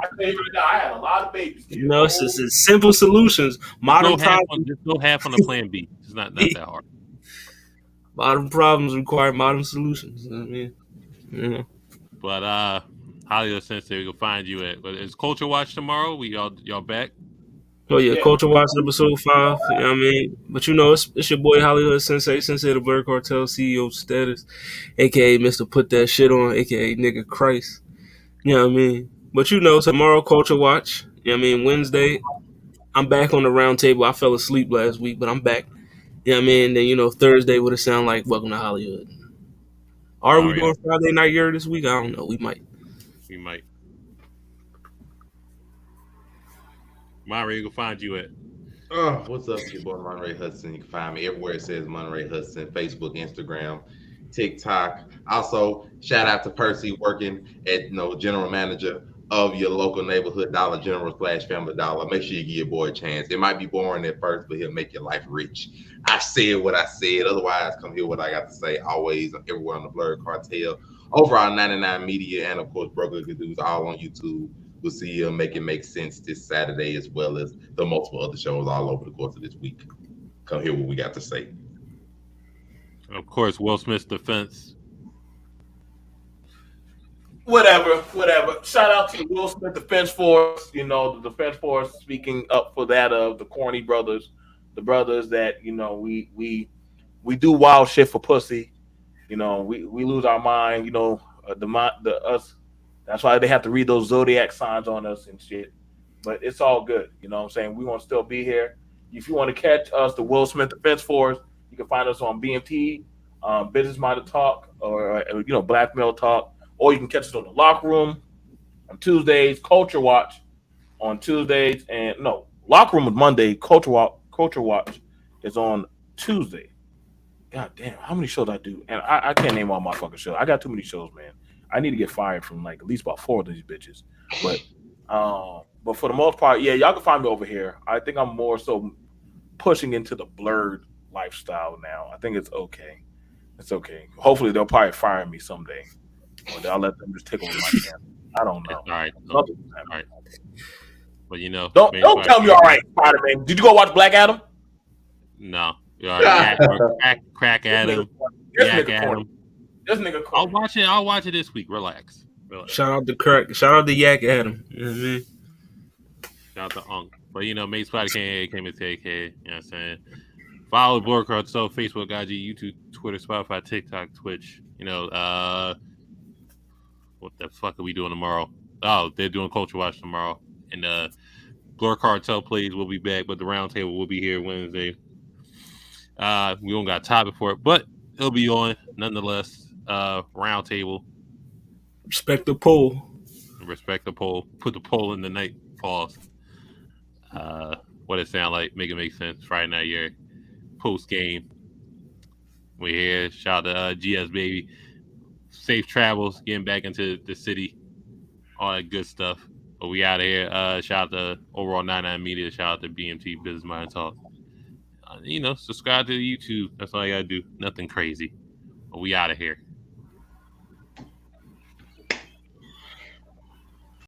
I had a lot of babies, kids. you know, it's simple solutions. Modern problems. Just go half on the Plan B. It's not that hard. Modern problems require modern solutions. You know what I mean? Yeah. But Hollywood Sensei, we can find you at. But is Culture Watch tomorrow? We y'all back? Oh yeah, Culture Watch episode 5. You know what I mean? But you know, it's your boy Hollywood Sensei the Blerd Cartel CEO status, aka Mr. Put That Shit On, aka Nigga Christ. You know what I mean? But you know, tomorrow Culture Watch. You know what I mean? Wednesday, I'm back on the round table. I fell asleep last week, but I'm back. You know what I mean? Then Thursday would have sound like Welcome to Hollywood. Are we doing Friday Night Year this week? I don't know. We might. Monterey, you can find you at. What's up, your boy Monterey Hudson? You can find me everywhere it says Monterey Hudson, Facebook, Instagram, TikTok. Also, shout out to Percy working at general manager of your local neighborhood Dollar General / Family Dollar. Make sure you give your boy a chance. It might be boring at first, but he'll make your life rich. I said what I said. Otherwise, come hear what I got to say. Always everywhere on the Blerd Cartel, over on 99 Media, and of course Broker Dudes, all on YouTube. We'll see you Make It Make Sense this Saturday, as well as the multiple other shows all over the course of this week. Come hear what we got to say. Of course, Will Smith's defense. Whatever. Shout out to the Will Smith Defense Force. The Defense Force speaking up for that of the corny brothers, the brothers that we do wild shit for pussy. We lose our mind. Us. That's why they have to read those zodiac signs on us and shit. But it's all good. You know what I'm saying? We want to still be here. If you want to catch us, the Will Smith Defense Force, you can find us on BMT, Business Minded Talk, or Black Male Talk. Or you can catch us on the Locker Room on Tuesdays, Culture Watch on Tuesdays, and Locker Room is Monday, Culture Watch is on Tuesday. God damn, how many shows I do? And I can't name all my fucking shows. I got too many shows, man. I need to get fired from at least about 4 of these bitches. But for the most part, yeah, y'all can find me over here. I think I'm more so pushing into the blurred lifestyle now. I think it's okay. It's okay. Hopefully they'll probably fire me someday. Or I'll let them just take over my channel. I don't know. All right. But don't tell me all right, Spider-Man. Did you go watch Black Adam? No. Crack Adam. Yak Adam. This nigga I'll watch it this week. Relax. Shout out to Crack. Shout out to Yak Adam. You know what I mean? Shout out to Unk. But Mate Spider came to take care. You know what I'm saying? Follow the Blerd Cartel, Facebook, IG, YouTube, Twitter, Spotify, TikTok, Twitch. What the fuck are we doing tomorrow? Oh, they're doing Culture Watch tomorrow. And Blerd Cartel plays will be back, but the roundtable will be here Wednesday. We don't got a topic for it, but it'll be on nonetheless. Roundtable. Respect the poll. Put the poll in the night. Pause. What it sound like? Make it make sense. Friday Night Year. Post game. We're here. Shout out to GS baby. Safe travels. Getting back into the city. All that good stuff. But we out of here. Shout out to overall 99 Media. Shout out to BMT Business Mind Talk. Subscribe to the YouTube. That's all you gotta do. Nothing crazy. But we out of here.